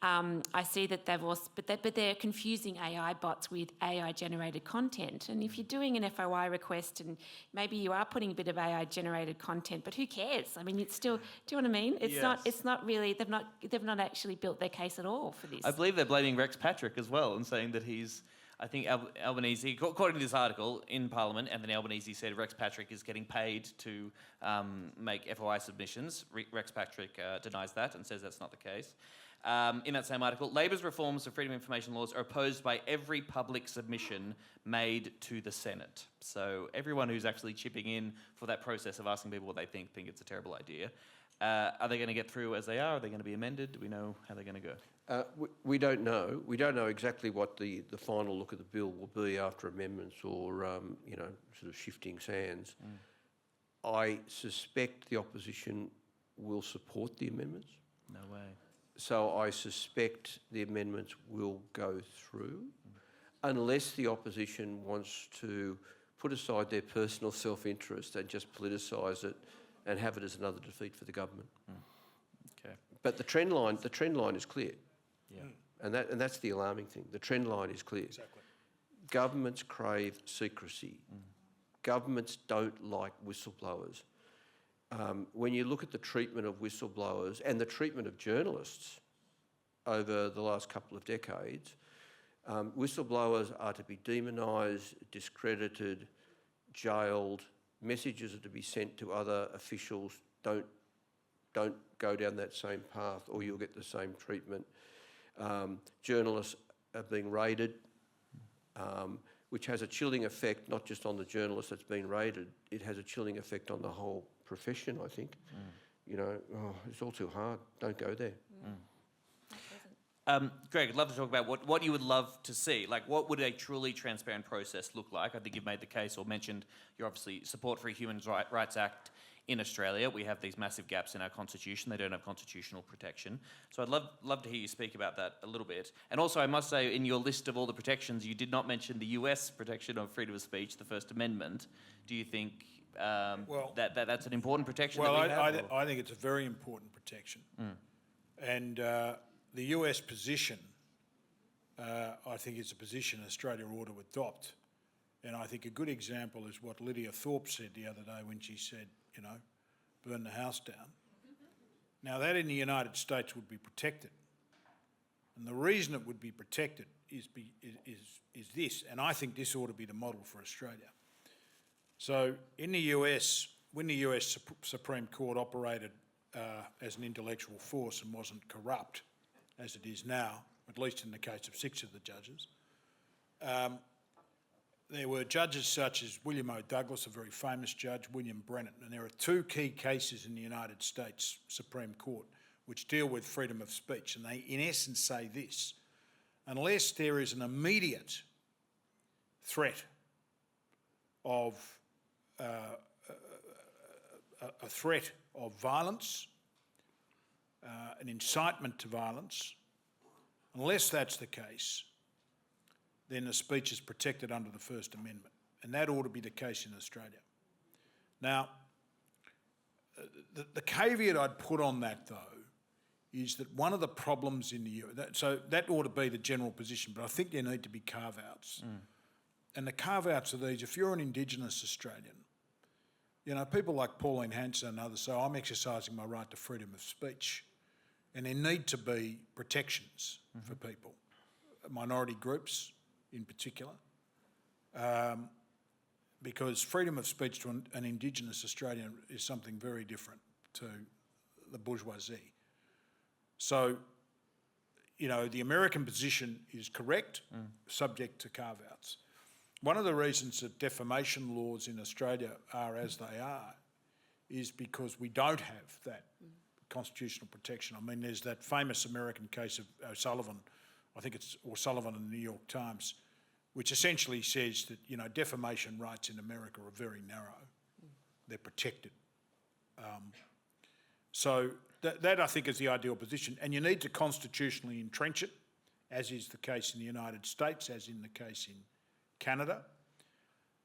I see that they've also, but they're confusing AI bots with AI-generated content. And if you're doing an FOI request and maybe you are putting a bit of AI-generated content, but who cares? I mean, it's still. Do you know what I mean? It's not really. They've not actually built their case at all for this. I believe they're blaming Rex Patrick as well and saying that he's. I think Albanese, according to this article in Parliament, Anthony Albanese said Rex Patrick is getting paid to make FOI submissions. Rex Patrick denies that and says that's not the case. In that same article, Labor's reforms of freedom of information laws are opposed by every public submission made to the Senate. So everyone who's actually chipping in for that process of asking people what they think it's a terrible idea. Are they going to get through as they are? Are they going to be amended? Do we know how they're going to go? We don't know. We don't know exactly what the final look of the bill will be after amendments or, sort of shifting sands. I suspect the opposition will support the amendments. No way. So I suspect the amendments will go through unless the opposition wants to put aside their personal self-interest and just politicise it and have it as another defeat for the government. Okay. But the trend line is clear. Yeah. And that's the alarming thing. The trend line is clear. Exactly. Governments crave secrecy. Governments don't like whistleblowers. When you look at the treatment of whistleblowers and the treatment of journalists over the last couple of decades, whistleblowers are to be demonised, discredited, jailed. Messages are to be sent to other officials. Don't go down that same path or you'll get the same treatment. Journalists are being raided, which has a chilling effect not just on the journalist that's been raided, it has a chilling effect on the whole profession, I think. It's all too hard. Don't go there. Greg, I'd love to talk about what you would love to see. Like, what would a truly transparent process look like? I think you've made the case or mentioned your obviously support for a Human Rights Act in Australia. We have these massive gaps in our constitution. They don't have constitutional protection. So I'd love to hear you speak about that a little bit. And also, I must say, in your list of all the protections, you did not mention the US protection of freedom of speech, the First Amendment. Do you think that's an important protection? Well, that we have, I think it's a very important protection. And the US position, I think, is a position Australia ought to adopt. And I think a good example is what Lydia Thorpe said the other day when she said, burn the house down. Now, that in the United States would be protected. And the reason it would be protected is this, and I think this ought to be the model for Australia. So in the US, when the US Supreme Court operated as an intellectual force and wasn't corrupt, as it is now, at least in the case of 6 of the judges, there were judges such as William O. Douglas, a very famous judge, William Brennan, and there are 2 key cases in the United States Supreme Court which deal with freedom of speech, and they in essence say this: unless there is an immediate threat of a threat of violence, an incitement to violence, unless that's the case, then the speech is protected under the First Amendment. And that ought to be the case in Australia. Now, the caveat I'd put on that, though, is that one of the problems in the US, so that ought to be the general position, but I think there need to be carve-outs. And the carve-outs are these: if you're an Indigenous Australian, people like Pauline Hanson and others say, I'm exercising my right to freedom of speech. And there need to be protections for people, minority groups in particular, because freedom of speech to an Indigenous Australian is something very different to the bourgeoisie. So, the American position is correct, subject to carve-outs. One of the reasons that defamation laws in Australia are as they are is because we don't have that constitutional protection. I mean, there's that famous American case of O'Sullivan, I think it's O'Sullivan in the New York Times, which essentially says that, defamation rights in America are very narrow. They're protected. So that I think is the ideal position. And you need to constitutionally entrench it, as is the case in the United States, as in the case in Canada.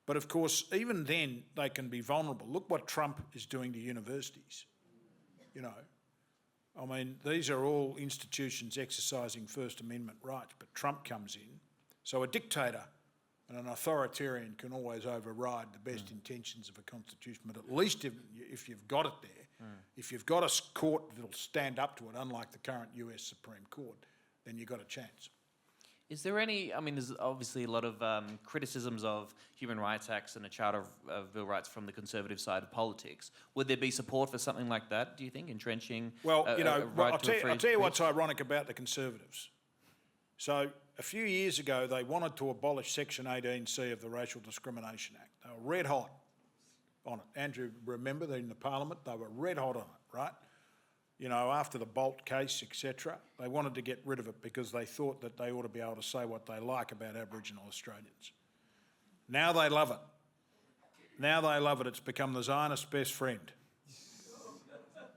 But of course, even then, they can be vulnerable. Look what Trump is doing to universities. I mean, these are all institutions exercising First Amendment rights, but Trump comes in. So a dictator and an authoritarian can always override the best intentions of a constitution, but at least if you've got it there, if you've got a court that'll stand up to it, unlike the current US Supreme Court, then you've got a chance. Is there any, there's obviously a lot of criticisms of human rights acts and a Charter of Bill Rights from the Conservative side of politics. Would there be support for something like that, do you think, entrenching Well, right I'll to a free tell you what's speech? ironic about the Conservatives. So a few years ago, they wanted to abolish Section 18C of the Racial Discrimination Act. They were red hot on it. Andrew, remember, they're in the Parliament, they were red hot on it, right? After the Bolt case, etc., they wanted to get rid of it because they thought that they ought to be able to say what they like about Aboriginal Australians. Now they love it. Now they love it. It's become the Zionist best friend.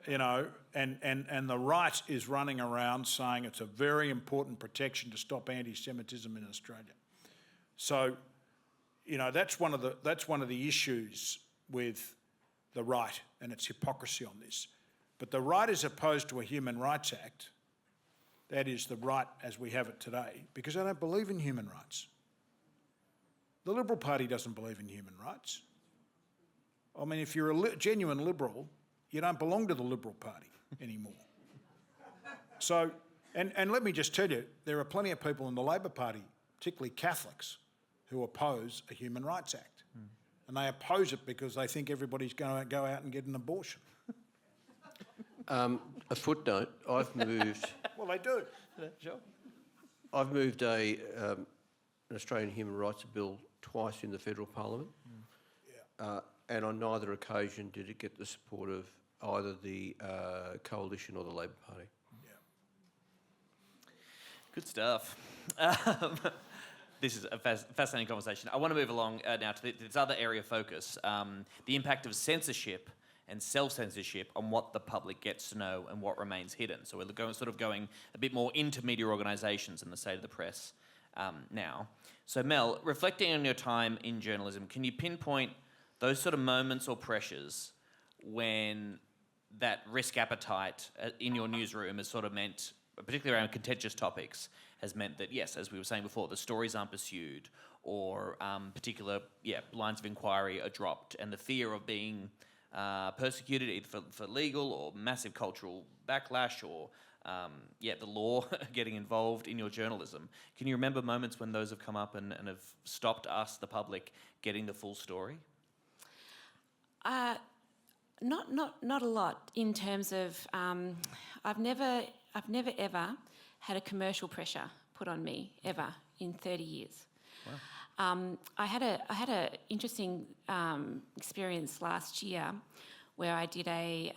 And the right is running around saying it's a very important protection to stop anti-Semitism in Australia. So, that's one of the issues with the right and its hypocrisy on this. But the right is opposed to a Human Rights Act, that is the right as we have it today, because they don't believe in human rights. The Liberal Party doesn't believe in human rights. I mean, if you're a genuine Liberal, you don't belong to the Liberal Party anymore. So, and let me just tell you, there are plenty of people in the Labor Party, particularly Catholics, who oppose a Human Rights Act. And they oppose it because they think everybody's going to go out and get an abortion. A footnote, I've moved... Well, they do. Sure. I've moved an Australian Human Rights Bill twice in the Federal Parliament, and on neither occasion did it get the support of either the Coalition or the Labor Party. Yeah. Good stuff. This is a fascinating conversation. I want to move along now to this other area of focus, the impact of censorship and self-censorship on what the public gets to know and what remains hidden. So we're going a bit more into media organisations and the state of the press now. So Mel, reflecting on your time in journalism, can you pinpoint those sort of moments or pressures when that risk appetite in your newsroom has sort of meant, particularly around contentious topics, has meant that, yes, as we were saying before, the stories aren't pursued or particular lines of inquiry are dropped, and the fear of being persecuted either for legal or massive cultural backlash or the law getting involved in your journalism. Can you remember moments when those have come up and have stopped us, the public, getting the full story? Not a lot in terms of I've never ever had a commercial pressure put on me ever in 30 years. Wow. I had a interesting experience last year where I did a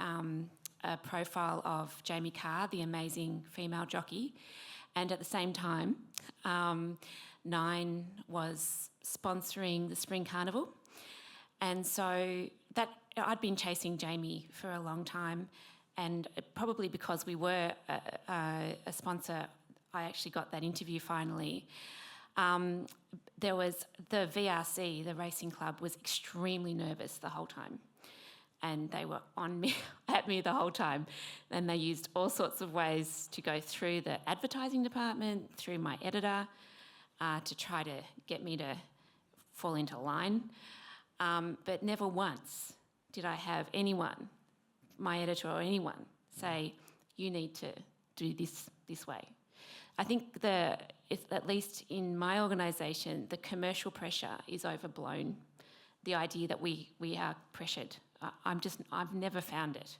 profile of Jamie Carr, the amazing female jockey, and at the same time, Nine was sponsoring the Spring Carnival, and so that I'd been chasing Jamie for a long time, and probably because we were a sponsor, I actually got that interview finally. There was the VRC, the racing club, was extremely nervous the whole time, and they were on me, at me the whole time, and they used all sorts of ways to go through the advertising department, through my editor, to try to get me to fall into line, but never once did I have anyone, my editor or anyone, say, you need to do this way. I think at least in my organisation, the commercial pressure is overblown. The idea that we are pressured, I've never found it.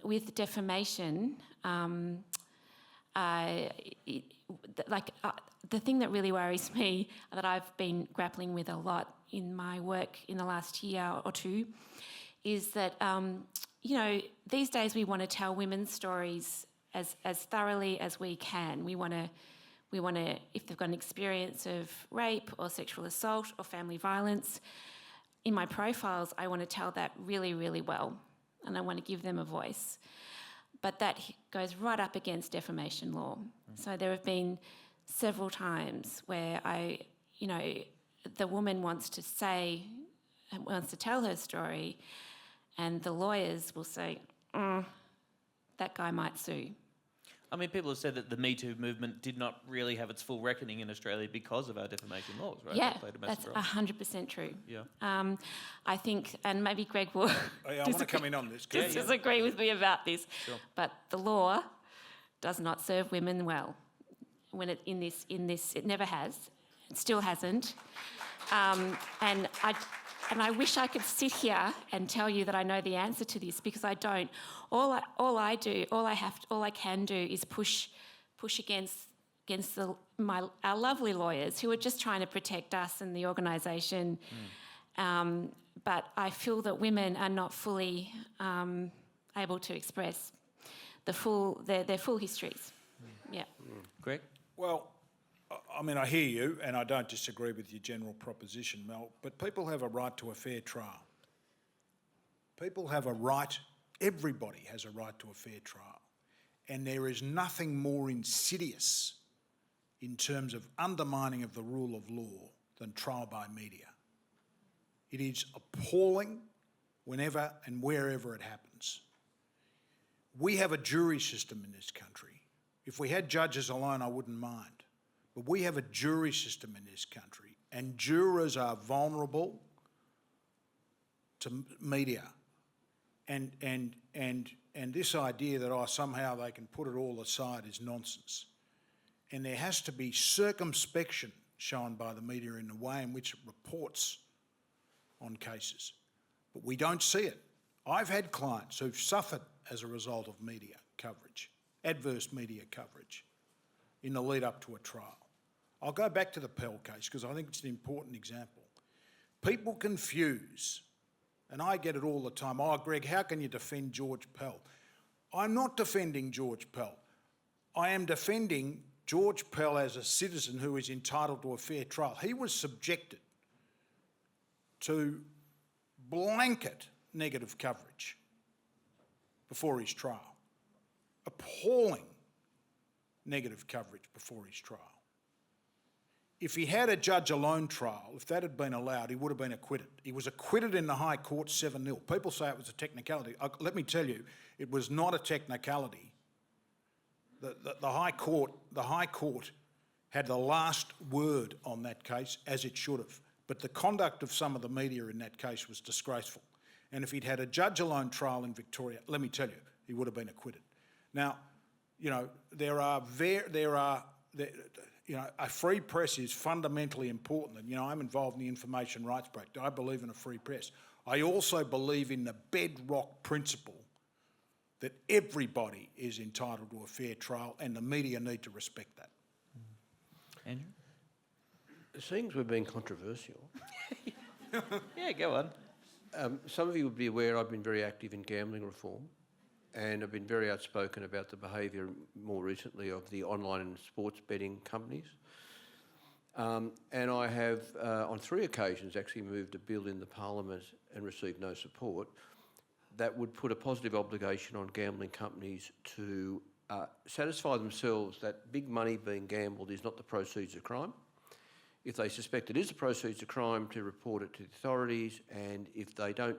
With defamation, the thing that really worries me, that I've been grappling with a lot in my work in the last year or two, is that, these days we want to tell women's stories as thoroughly as we can. We want to, if they've got an experience of rape or sexual assault or family violence, in my profiles, I want to tell that really, really well, and I want to give them a voice. But that goes right up against defamation law. So there have been several times where the woman wants to tell her story, and the lawyers will say, that guy might sue. I mean, people have said that the Me Too movement did not really have its full reckoning in Australia because of our defamation laws, right? Yeah, That played a massive that's role. 100% true. Yeah. I think, and maybe Greg will I want to come in on this. disagree with me about this, Sure. but the law does not serve women well. When it never has, it still hasn't, and I wish I could sit here and tell you that I know the answer to this, because I don't. All I can do is push against our lovely lawyers who are just trying to protect us and the organisation. But I feel that women are not fully able to express their full histories. Yeah. Greg? Well, I mean, I hear you, and I don't disagree with your general proposition, Mel, but people have a right to a fair trial. People have a right, everybody has a right to a fair trial. And there is nothing more insidious in terms of undermining of the rule of law than trial by media. It is appalling whenever and wherever it happens. We have a jury system in this country. If we had judges alone, I wouldn't mind. But we have a jury system in this country, and jurors are vulnerable to media. And this idea that somehow they can put it all aside is nonsense. And there has to be circumspection shown by the media in the way in which it reports on cases. But we don't see it. I've had clients who've suffered as a result of media coverage, adverse media coverage, in the lead up to a trial. I'll go back to the Pell case because I think it's an important example. People confuse, and I get it all the time, oh, Greg, how can you defend George Pell? I'm not defending George Pell. I am defending George Pell as a citizen who is entitled to a fair trial. He was subjected to blanket negative coverage before his trial. Appalling negative coverage before his trial. If he had a judge-alone trial, if that had been allowed, he would have been acquitted. He was acquitted in the High Court 7-0. People say it was a technicality. Let me tell you, it was not a technicality. The High Court had the last word on that case, as it should have. But the conduct of some of the media in that case was disgraceful. And if he'd had a judge-alone trial in Victoria, let me tell you, he would have been acquitted. Now, a free press is fundamentally important. And, I'm involved in the Information Rights Project. I believe in a free press. I also believe in the bedrock principle that everybody is entitled to a fair trial, and the media need to respect that. Andrew? Seeing as we're being controversial, Yeah, go on. some of you would be aware I've been very active in gambling reform, and I've been very outspoken about the behaviour more recently of the online and sports betting companies. And I have, on 3 occasions, actually moved a bill in the Parliament and received no support that would put a positive obligation on gambling companies to satisfy themselves that big money being gambled is not the proceeds of crime. If they suspect it is the proceeds of crime, to report it to the authorities, and if they don't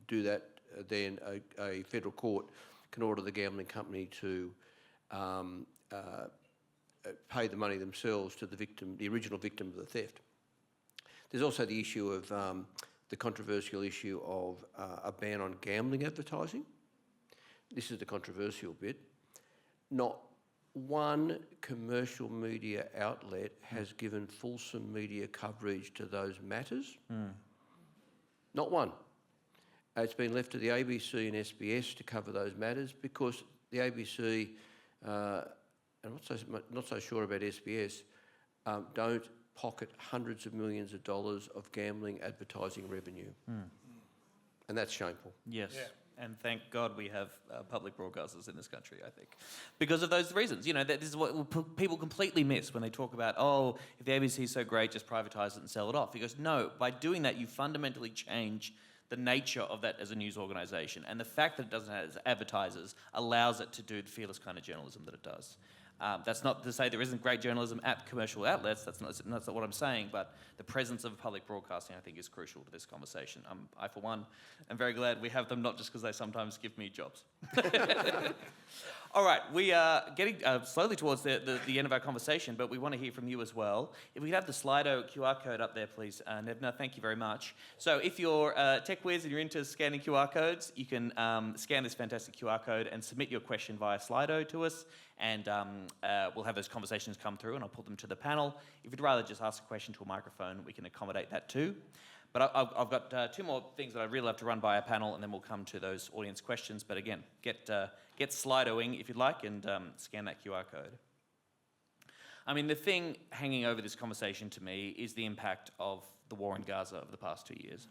do that, then a federal court can order the gambling company to pay the money themselves to the victim, the original victim of the theft. There's also the issue of the controversial issue of a ban on gambling advertising. This is the controversial bit. Not one commercial media outlet has given fulsome media coverage to those matters. Not one. It's been left to the ABC and SBS to cover those matters because the ABC, and I'm not so sure about SBS, don't pocket hundreds of millions of dollars of gambling advertising revenue. And that's shameful. Yes. Yeah. And thank God we have public broadcasters in this country, I think. Because of those reasons. You know, this is what people completely miss when they talk about, oh, if the ABC is so great, just privatise it and sell it off. He goes, no, by doing that, you fundamentally change the nature of that as a news organisation. And the fact that it doesn't have advertisers allows it to do the fearless kind of journalism that it does. That's not to say there isn't great journalism at commercial outlets, that's not what I'm saying, but the presence of public broadcasting, I think, is crucial to this conversation. I, for one, am very glad we have them, not just because they sometimes give me jobs. All right, we are getting slowly towards the end of our conversation, but we want to hear from you as well. If we could have the Slido QR code up there, please, Nevna, thank you very much. So if you're a tech whiz and you're into scanning QR codes, you can scan this fantastic QR code and submit your question via Slido to us, and we'll have those conversations come through and I'll put them to the panel. If you'd rather just ask a question to a microphone, we can accommodate that too. But I've got two more things that I'd really love to run by our panel, and then we'll come to those audience questions. But again, get Slidoing if you'd like, and scan that QR code. I mean, the thing hanging over this conversation to me is the impact of the war in Gaza over the past 2 years.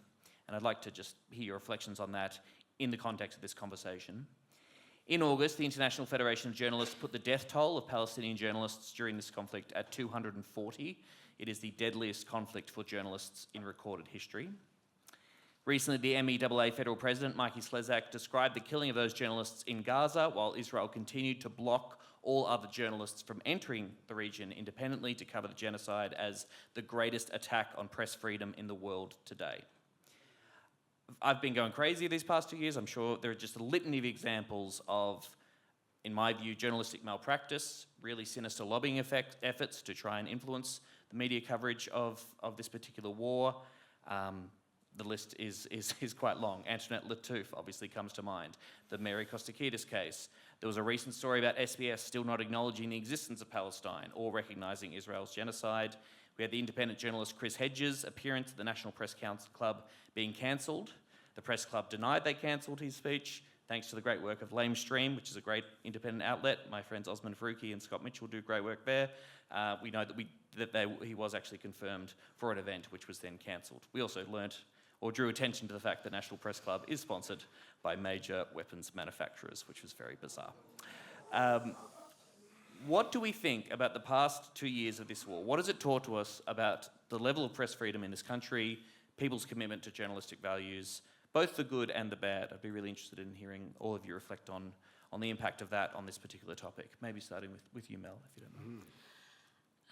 And I'd like to just hear your reflections on that in the context of this conversation. In August, the International Federation of Journalists put the death toll of Palestinian journalists during this conflict at 240. It is the deadliest conflict for journalists in recorded history. Recently, the MEAA federal president, Mikey Slezak, described the killing of those journalists in Gaza while Israel continued to block all other journalists from entering the region independently to cover the genocide as the greatest attack on press freedom in the world today. I've been going crazy these past 2 years. I'm sure there are just a litany of examples of, in my view, journalistic malpractice, really sinister lobbying efforts to try and influence the media coverage of this particular war. The list is quite long. Antoinette Lattouf obviously comes to mind. The Mary Kostakidis case. There was a recent story about SBS still not acknowledging the existence of Palestine or recognising Israel's genocide. We had the independent journalist Chris Hedges' appearance at the National Press Council Club being cancelled. The press club denied they cancelled his speech, thanks to the great work of Lamestream, which is a great independent outlet. My friends Osman Faruqi and Scott Mitchell do great work there. We know that he was actually confirmed for an event which was then cancelled. We also learnt or drew attention to the fact that National Press Club is sponsored by major weapons manufacturers, which was very bizarre. What do we think about the past 2 years of this war? What has it taught to us about the level of press freedom in this country, people's commitment to journalistic values, both the good and the bad? I'd be really interested in hearing all of you reflect on the impact of that on this particular topic. Maybe starting with you, Mel, if you don't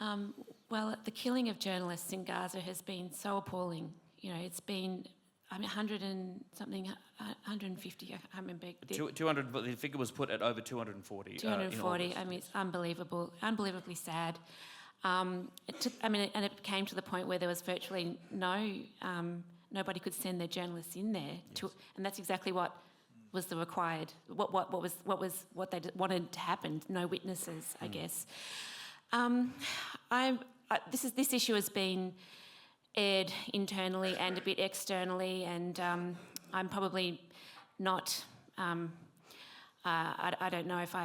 mind. Well, the killing of journalists in Gaza has been so appalling. You know, it's been, 100 and something, 150, I can't remember. 200, but the figure was put at over 240. 240, I mean, it's unbelievable, unbelievably sad. And it came to the point where there was virtually nobody could send their journalists in there, and that's exactly what was the required, what they wanted to happen. No witnesses, I guess. This issue has been aired internally and a bit externally, and I'm probably not. I don't know if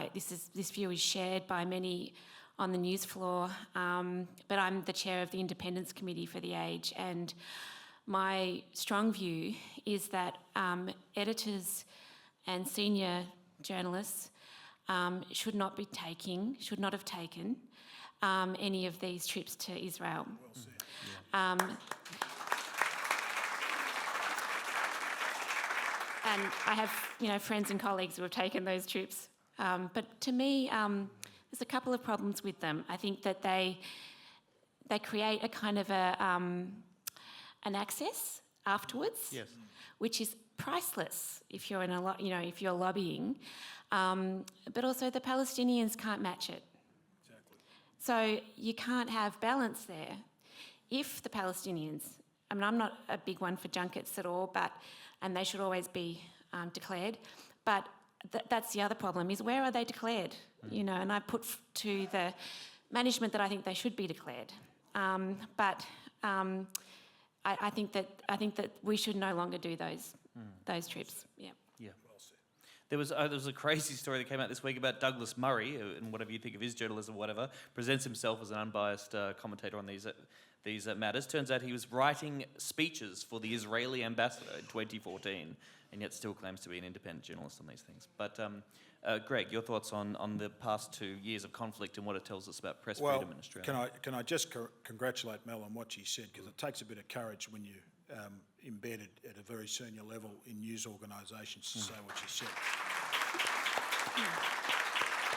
this view is shared by many on the news floor, but I'm the chair of the Independence Committee for The Age, and my strong view is that editors and senior journalists should not have taken any of these trips to Israel. Well said. And I have, friends and colleagues who have taken those trips. But to me, there's a couple of problems with them. I think that they create a kind of an access afterwards, Yes. which is priceless if you're if you're lobbying. But also the Palestinians can't match it. Exactly. So you can't have balance there. If the Palestinians, I'm not a big one for junkets at all, and they should always be declared, but that's the other problem, is where are they declared? And I put to the management that I think they should be declared. I think that we should no longer do those those trips. Yeah. Yeah. There was a crazy story that came out this week about Douglas Murray, who, and whatever you think of his journalism, whatever, presents himself as an unbiased commentator on these matters. Turns out he was writing speeches for the Israeli ambassador in 2014, and yet still claims to be an independent journalist on these things. But Greg, your thoughts on the past 2 years of conflict and what it tells us about press freedom in Australia? Can I just congratulate Mel on what she said, because it takes a bit of courage when you embedded at a very senior level in news organisations to say what you said.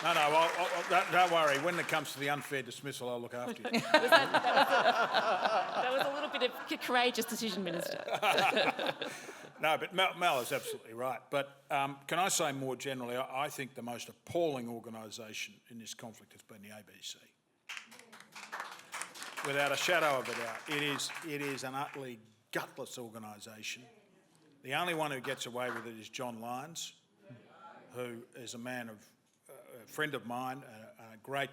No, don't worry. When it comes to the unfair dismissal, I'll look after you. That was a little bit of a courageous decision, Minister. No, but Mel is absolutely right. But can I say more generally, I think the most appalling organisation in this conflict has been the ABC. Without a shadow of a doubt, it is an utterly gutless organisation. The only one who gets away with it is John Lyons, who is a friend of mine, a great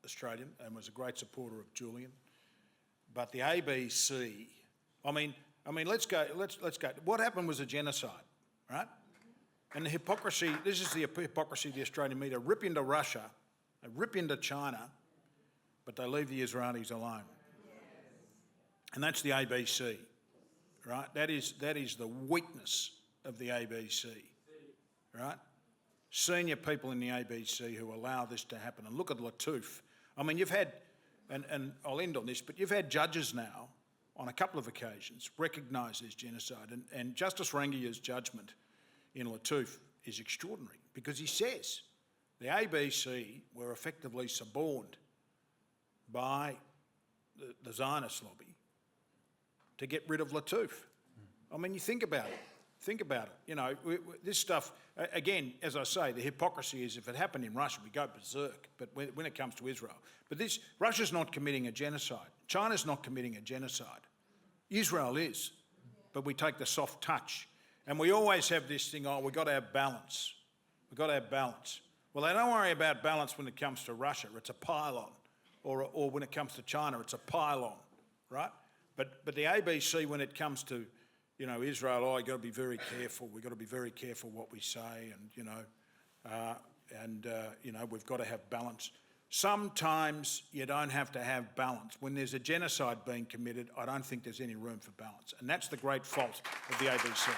Australian, and was a great supporter of Julian. But the ABC, I mean, let's go. What happened was a genocide, right? And the hypocrisy. This is the hypocrisy of the Australian media. Rip into Russia, they rip into China, but they leave the Israelis alone. And that's the ABC, right? That is the weakness of the ABC, right? Senior people in the ABC who allow this to happen. And look at Lattouf. I mean, you've had, and I'll end on this, but you've had judges now on a couple of occasions recognise this genocide. And Justice Rangia's judgment in Lattouf is extraordinary, because he says the ABC were effectively suborned by the Zionist lobby to get rid of Lattouf. I mean, you think about it. Think about it. You know, this stuff, again, as I say, the hypocrisy is if it happened in Russia, we go berserk, but when it comes to Israel. But Russia's not committing a genocide. China's not committing a genocide. Israel is, but we take the soft touch. And we always have this thing, we've got to have balance. We've got to have balance. Well, they don't worry about balance when it comes to Russia. It's a pylon. Or when it comes to China, it's a pylon, right? But the ABC, when it comes to, you know, Israel, you've got to be very careful. We've got to be very careful what we say, and we've got to have balance. Sometimes you don't have to have balance. When there's a genocide being committed, I don't think there's any room for balance. And that's the great fault of the ABC.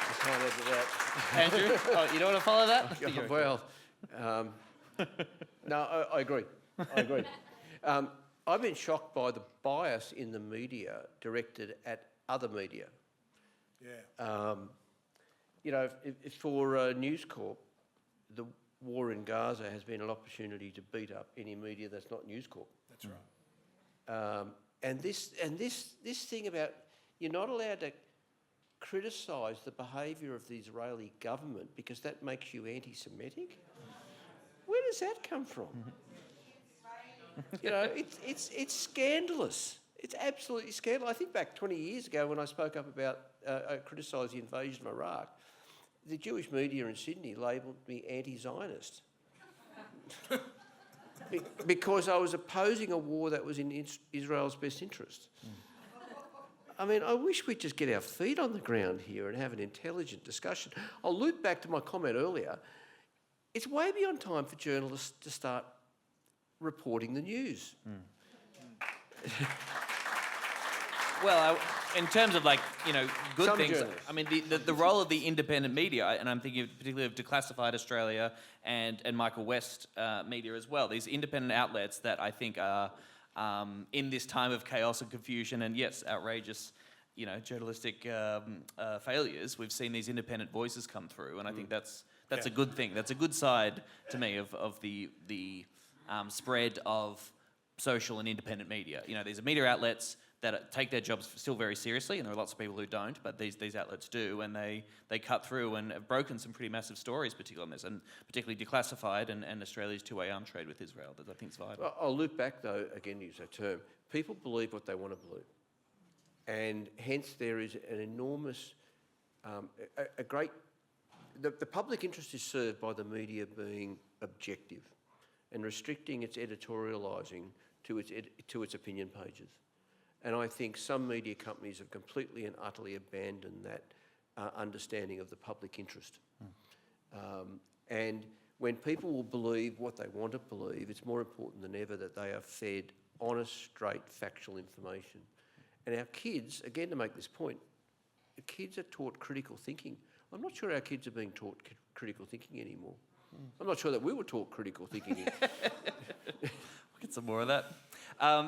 I can't add to that. Andrew, you don't want to follow that? Well, no, I agree. I've been shocked by the bias in the media directed at other media. Yeah. For News Corp, the war in Gaza has been an opportunity to beat up any media that's not News Corp. That's right. And this thing about you're not allowed to criticise the behaviour of the Israeli government because that makes you anti-Semitic. Where does that come from? You know, it's scandalous. It's absolutely scandalous. I think back 20 years ago when I spoke up about criticised the invasion of Iraq, the Jewish media in Sydney labelled me anti-Zionist because I was opposing a war that was in Israel's best interest. I mean, I wish we'd just get our feet on the ground here and have an intelligent discussion. I'll loop back to my comment earlier. It's way beyond time for journalists to start reporting the news. Well, in terms of good Some things, journalists. I mean, the role of the independent media, and I'm thinking particularly of Declassified Australia and Michael West media as well, these independent outlets that I think are, in this time of chaos and confusion and, yes, outrageous, journalistic failures, we've seen these independent voices come through, and I think that's a good thing. That's a good side, to me, of the spread of social and independent media. These are media outlets that take their jobs still very seriously, and there are lots of people who don't, but these outlets do, and they cut through and have broken some pretty massive stories, particularly on this, and particularly Declassified and Australia's two-way arms trade with Israel, that I think is vital. Well, I'll loop back, though, again, use that term. People believe what they want to believe. And hence there is an enormous, the public interest is served by the media being objective and restricting its editorialising to its opinion pages. And I think some media companies have completely and utterly abandoned that understanding of the public interest. And when people will believe what they want to believe, it's more important than ever that they are fed honest, straight, factual information. And our kids, again to make this point, the kids are taught critical thinking. I'm not sure our kids are being taught critical thinking anymore. I'm not sure that we were taught critical thinking. We'll get some more of that.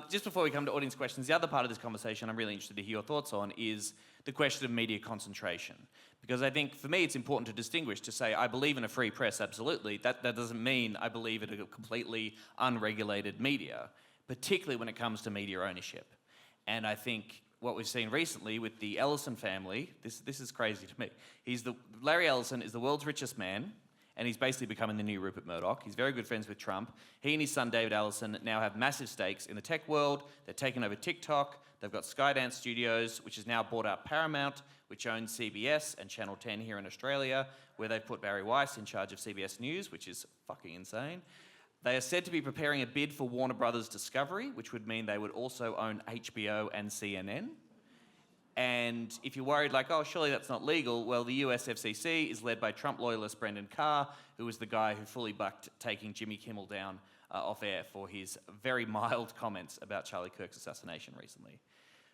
Just before we come to audience questions, the other part of this conversation I'm really interested to hear your thoughts on is the question of media concentration. Because I think for me it's important to distinguish, to say I believe in a free press, absolutely. That doesn't mean I believe in a completely unregulated media, particularly when it comes to media ownership. And I think what we've seen recently with the Ellison family, this is crazy to me. Larry Ellison is the world's richest man, and he's basically becoming the new Rupert Murdoch. He's very good friends with Trump. He and his son David Ellison now have massive stakes in the tech world. They're taking over TikTok. They've got Skydance Studios, which has now bought out Paramount, which owns CBS and Channel 10 here in Australia, where they've put Barry Weiss in charge of CBS News, which is fucking insane. They are said to be preparing a bid for Warner Brothers Discovery, which would mean they would also own HBO and CNN. And if you're worried, like, oh, surely that's not legal, well, the US FCC is led by Trump loyalist Brendan Carr, who was the guy who fully bucked taking Jimmy Kimmel down off air for his very mild comments about Charlie Kirk's assassination recently.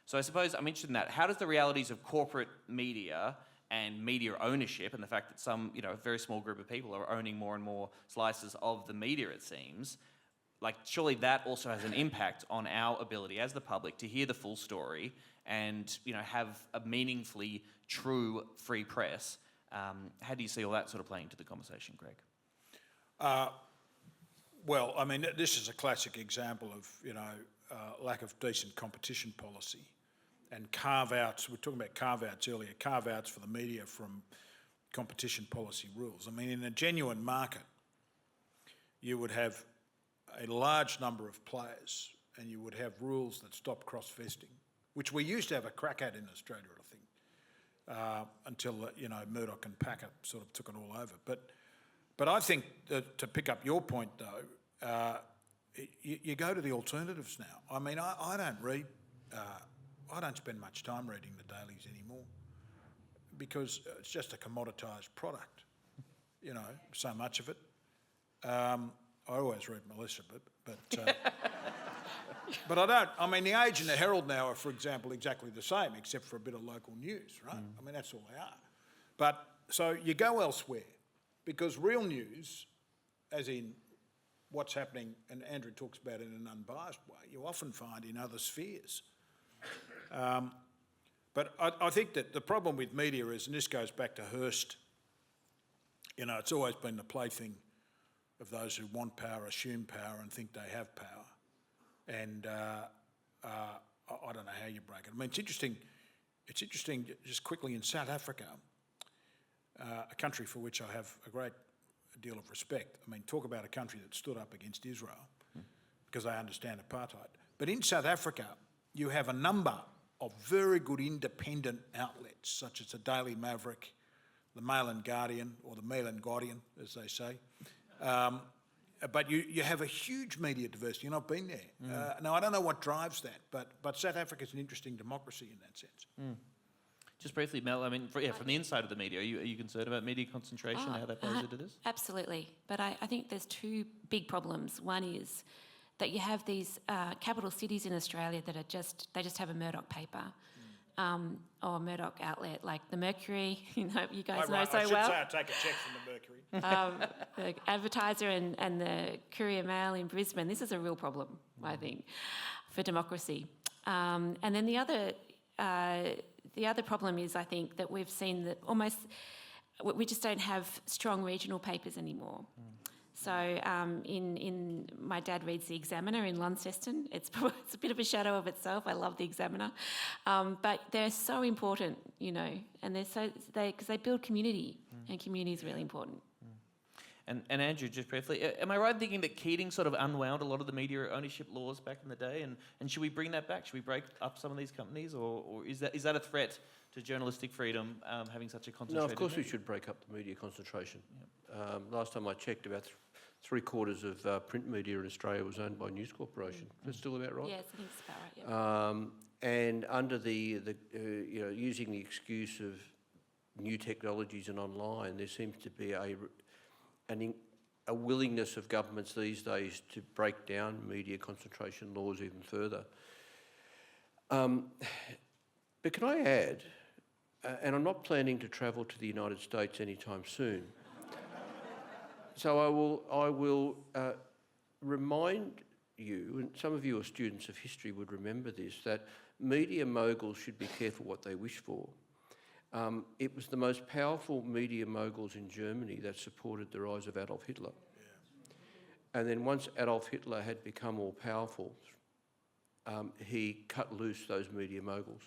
So I suppose I'm interested in that. How does the realities of corporate media and media ownership, and the fact that some, a very small group of people are owning more and more slices of the media, it seems, like, surely that also has an impact on our ability as the public to hear the full story and, have a meaningfully true free press. How do you see all that sort of playing into the conversation, Greg? Well, I mean, this is a classic example of, lack of decent competition policy and carve-outs. We were talking about carve-outs earlier, carve-outs for the media from competition policy rules. I mean, in a genuine market, you would have a large number of players and you would have rules that stop cross-vesting, which we used to have a crack at in Australia, I think, until, Murdoch and Packer sort of took it all over. But I think that, to pick up your point, though, you go to the alternatives now. I mean, I don't read, I don't spend much time reading the dailies anymore because it's just a commoditised product, so much of it. I always read Melissa, but I don't. I mean, the Age and the Herald now are, for example, exactly the same, except for a bit of local news, right? I mean, that's all they are. But so you go elsewhere because real news, as in what's happening, and Andrew talks about it in an unbiased way, you often find in other spheres. But I think that the problem with media is, and this goes back to Hearst, it's always been the plaything of those who want power, assume power, and think they have power. And I don't know how you break it. I mean, it's interesting, just quickly, in South Africa, a country for which I have a great deal of respect. I mean, talk about a country that stood up against Israel because they understand apartheid. But in South Africa, you have a number of very good independent outlets, such as the Daily Maverick, the Mail and Guardian, or the Mail and Guardian, as they say. But you have a huge media diversity, and I've been there. Now, I don't know what drives that, but South Africa's an interesting democracy in that sense. Just briefly, Mel, I mean, from the inside of the media, are you concerned about media concentration, how that plays into this? Absolutely. But I think there's two big problems. One is that you have these capital cities in Australia that they just have a Murdoch paper or a Murdoch outlet, like the Mercury, you guys know so well. I should say I take a check from the Mercury. The Advertiser and the Courier Mail in Brisbane. This is a real problem, I think, for democracy. And then the other problem is, I think, that we've seen that we just don't have strong regional papers anymore. So in my dad reads the Examiner in Launceston. It's a bit of a shadow of itself. I love the Examiner, but they're so important, and because they build community, and community is really important. And Andrew, just briefly, am I right in thinking that Keating sort of unwound a lot of the media ownership laws back in the day, and should we bring that back? Should we break up some of these companies, or is that a threat to journalistic freedom, having such a concentrated... No, of course we should break up the media concentration. Yep. Last time I checked, about three-quarters of print media in Australia was owned by News Corporation. That's still about right? Yes, I think it's about right, yeah. And under using the excuse of new technologies and online, there seems to be a willingness of governments these days to break down media concentration laws even further. But can I add, and I'm not planning to travel to the United States anytime soon, so I will remind you, and some of you are students of history would remember this, that media moguls should be careful what they wish for. It was the most powerful media moguls in Germany that supported the rise of Adolf Hitler. Yeah. And then once Adolf Hitler had become all powerful, he cut loose those media moguls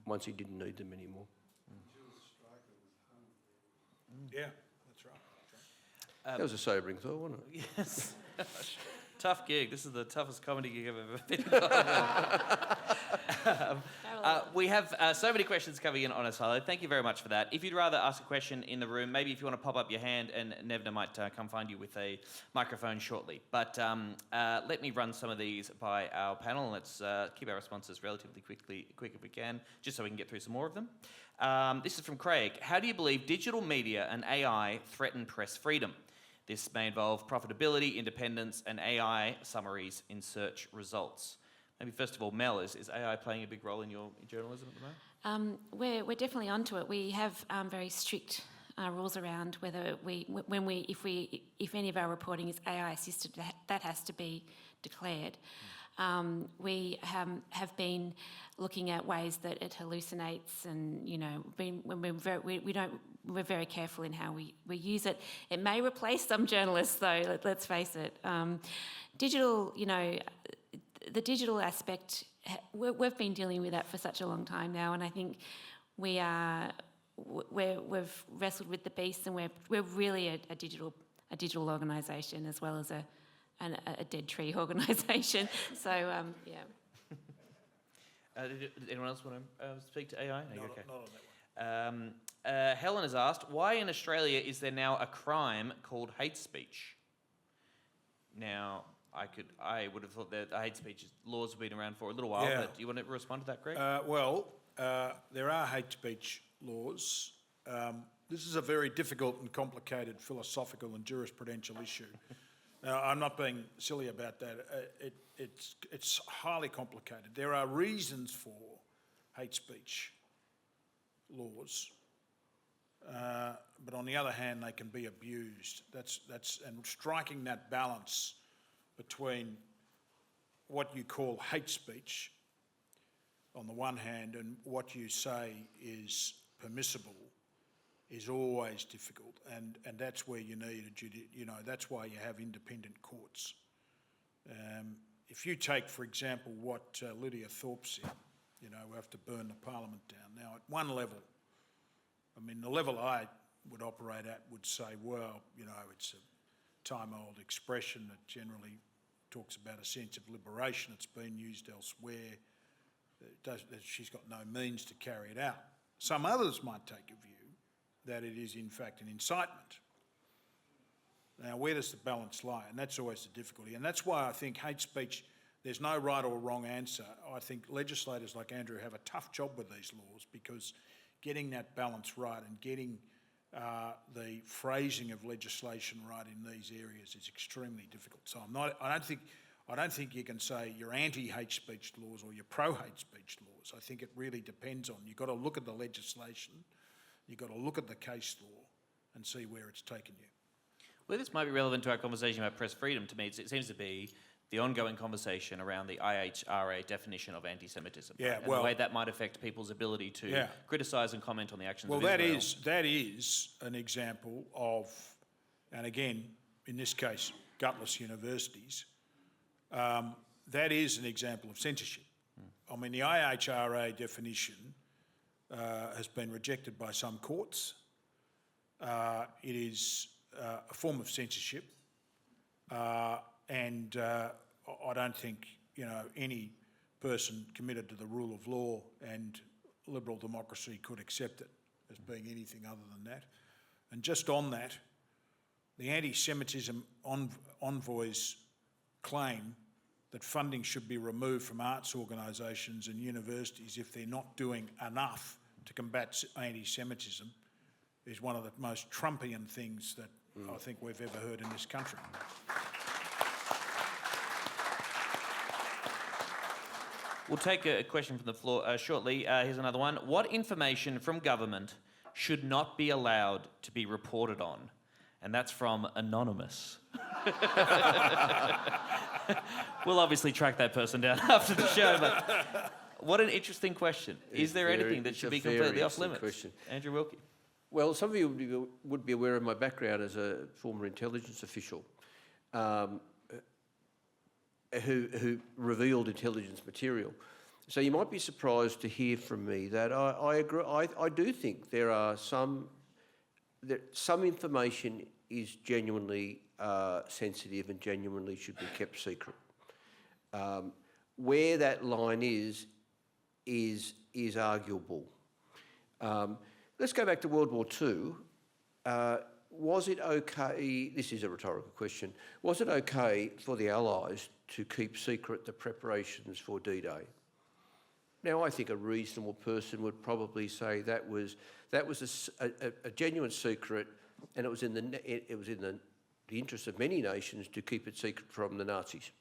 once he didn't need them anymore. Yeah, that's right. That was a sobering thought, wasn't it? Yes. Tough gig. This is the toughest comedy gig I've ever been on. We have so many questions coming in on us, Harlow. Thank you very much for that. If you'd rather ask a question in the room, maybe if you want to pop up your hand, and Nevna might come find you with a microphone shortly. But let me run some of these by our panel. Let's keep our responses relatively quick if we can, just so we can get through some more of them. This is from Craig. How do you believe digital media and AI threaten press freedom? This may involve profitability, independence, and AI summaries in search results. Maybe first of all, Mel, is AI playing a big role in your journalism at the moment? We're definitely onto it. We have very strict rules around whether if any of our reporting is AI assisted, that has to be declared. We have been looking at ways that it hallucinates, and we're very careful in how we use it. It may replace some journalists, though. Let's face it. Digital, the digital aspect, we've been dealing with that for such a long time now, and I think we've wrestled with the beast, and we're really a digital organisation as well as a dead tree organisation. So yeah. Did anyone else want to speak to AI? Not okay. on that one. Helen has asked, why in Australia is there now a crime called hate speech? Now, I would have thought that the hate speech laws have been around for a little while, but do you want to respond to that, Greg? There are hate speech laws. This is a very difficult and complicated philosophical and jurisprudential issue. Now, I'm not being silly about that. It's highly complicated. There are reasons for hate speech laws, but on the other hand, they can be abused. And striking that balance between what you call hate speech on the one hand and what you say is permissible is always difficult, and that's where you need that's why you have independent courts. If you take, for example, what Lydia Thorpe said, we have to burn the Parliament down. Now, at one level, the level I would operate at would say, well, it's a time-old expression that generally talks about a sense of liberation. It's been used elsewhere. She's got no means to carry it out. Some others might take a view that it is in fact an incitement. Now, where does the balance lie? And that's always the difficulty. And that's why I think hate speech, there's no right or wrong answer. I think legislators like Andrew have a tough job with these laws, because getting that balance right and getting the phrasing of legislation right in these areas is extremely difficult. So I don't think you can say you're anti-hate speech laws or you're pro-hate speech laws. I think it really depends on, you've got to look at the legislation, you've got to look at the case law and see where it's taken you. Well, this might be relevant to our conversation about press freedom. To me, it seems to be the ongoing conversation around the IHRA definition of anti-Semitism, Yeah, right? And the way that might affect people's ability to criticise and comment on the actions of Israel. That is an example of, and again, in this case, gutless universities, that is an example of censorship. The IHRA definition has been rejected by some courts. It is a form of censorship, and I don't think any person committed to the rule of law and liberal democracy could accept it as being anything other than that. And just on that, the anti-Semitism envoy's claim that funding should be removed from arts organisations and universities if they're not doing enough to combat anti-Semitism is one of the most Trumpian things that I think we've ever heard in this country. We'll take a question from the floor shortly. Here's another one. What information from government should not be allowed to be reported on? And that's from Anonymous. We'll obviously track that person down after the show, but what an interesting question. Is there anything that should be completely off limits? Question. Andrew Wilkie. Well, some of you would be aware of my background as a former intelligence official who revealed intelligence material. So you might be surprised to hear from me that I agree. I do think there are some information is genuinely sensitive and genuinely should be kept secret. Where that line is arguable. Let's go back to World War II. Was it okay, this is a rhetorical question, was it okay for the Allies to keep secret the preparations for D-Day? Now, I think a reasonable person would probably say that was a genuine secret, and it was in the interest of many nations to keep it secret from the Nazis.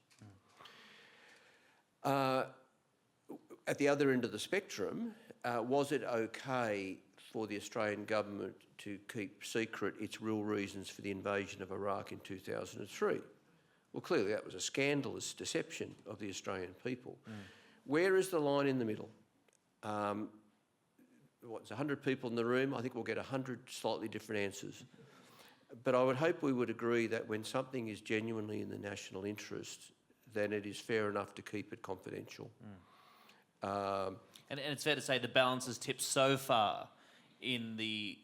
At the other end of the spectrum, was it okay for the Australian government to keep secret its real reasons for the invasion of Iraq in 2003? Well, clearly that was a scandalous deception of the Australian people. Where is the line in the middle? There's 100 people in the room. I think we'll get 100 slightly different answers. But I would hope we would agree that when something is genuinely in the national interest, then it is fair enough to keep it confidential. And it's fair to say the balance has tipped so far in the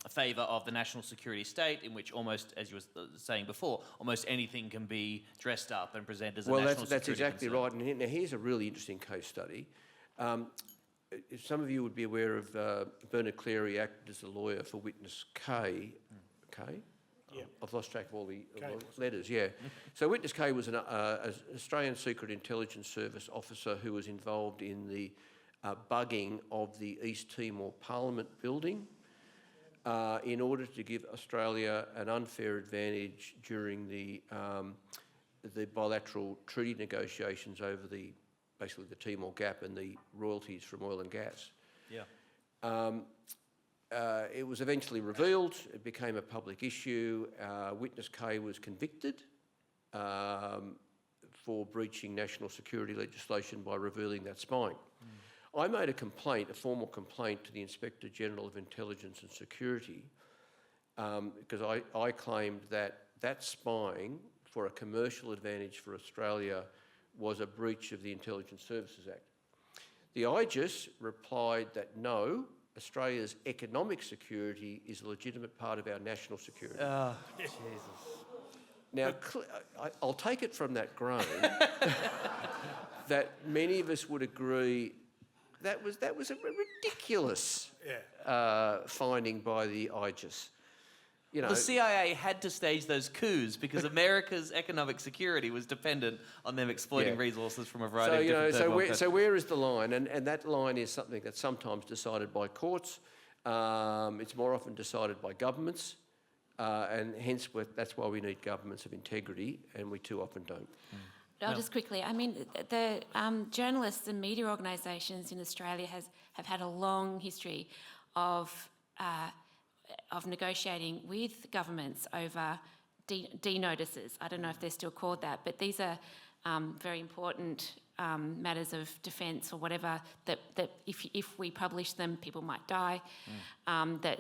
favour of the national security state, in which almost, as you were saying before, almost anything can be dressed up and presented as a national security concern. Well, that's exactly right. And now here's a really interesting case study. Some of you would be aware of Bernard Cleary acted as a lawyer for witness K. K? Yeah. I've lost track of all the letters, yeah. So witness K was an Australian Secret Intelligence Service officer who was involved in the bugging of the East Timor Parliament building in order to give Australia an unfair advantage during the bilateral treaty negotiations over basically the Timor Gap and the royalties from oil and gas. Yeah. It was eventually revealed. It became a public issue. Witness K was convicted for breaching national security legislation by revealing that spying. I made a formal complaint to the Inspector General of Intelligence and Security because I claimed that spying for a commercial advantage for Australia was a breach of the Intelligence Services Act. The IGIS replied that no, Australia's economic security is a legitimate part of our national security. Oh, Jesus. Now, I'll take it from that grain that many of us would agree that was a ridiculous finding by the IGIS. You know, the CIA had to stage those coups because America's economic security was dependent on them exploiting resources from a variety of different third world countries. So where is the line? And that line is something that's sometimes decided by courts. It's more often decided by governments. And hence, that's why we need governments of integrity, and we too often don't. I'll just quickly, I mean, the journalists and media organisations in Australia have had a long history of negotiating with governments over D-notices. I don't know if they're still called that, but these are very important matters of defence or whatever, that if we publish them, people might die, that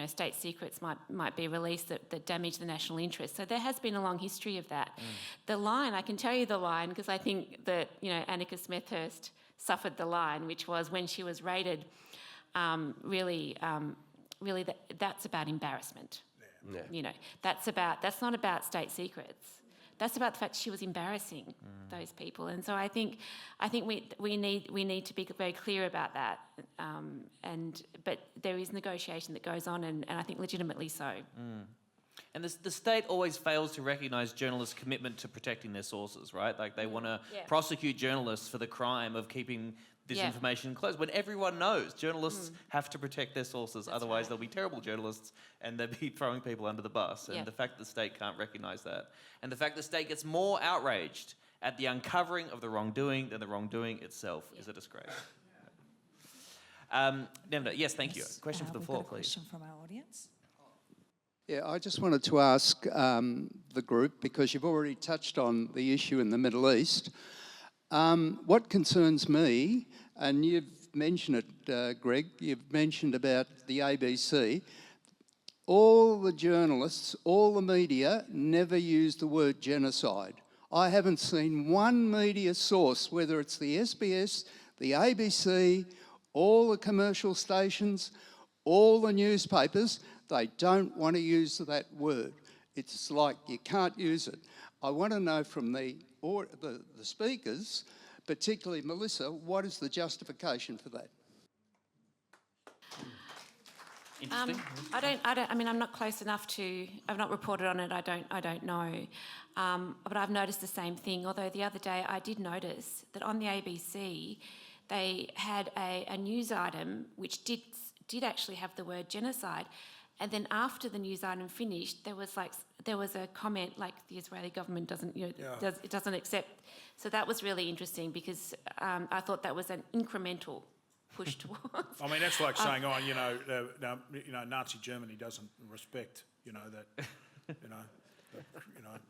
state secrets might be released that damage the national interest. So there has been a long history of that. The line, I can tell you the line, because I think that Annika Smethurst suffered the line, which was when she was raided. Really, that's about embarrassment. Yeah. That's not about state secrets. That's about the fact she was embarrassing those people, and so I think we need to be very clear about that. But there is negotiation that goes on, and I think legitimately so. And the state always fails to recognise journalists' commitment to protecting their sources, right? Like they want to prosecute journalists for the crime of keeping this information closed, when everyone knows journalists have to protect their sources, otherwise they'll be terrible journalists and they'll be throwing people under the bus. And the fact that the state can't recognise that, and the fact the state gets more outraged at the uncovering of the wrongdoing than the wrongdoing itself is a disgrace. Nevna, yes, thank you. Question for the floor, please. Question from our audience. Yeah, I just wanted to ask the group, because you've already touched on the issue in the Middle East. What concerns me, and you've mentioned it, Greg, you've mentioned about the ABC. All the journalists, all the media never use the word genocide. I haven't seen one media source, whether it's the SBS, the ABC, all the commercial stations, all the newspapers, they don't want to use that word. It's like you can't use it. I want to know from the speakers, particularly Melissa, what is the justification for that? Interesting. I mean, I'm not close enough to. I've not reported on it. I don't know. But I've noticed the same thing. Although the other day I did notice that on the ABC, they had a news item which did actually have the word genocide, and then after the news item finished, there was a comment like the Israeli government doesn't doesn't accept. So that was really interesting, because I thought that was an incremental push towards. I mean, that's like saying, Nazi Germany doesn't respect, that,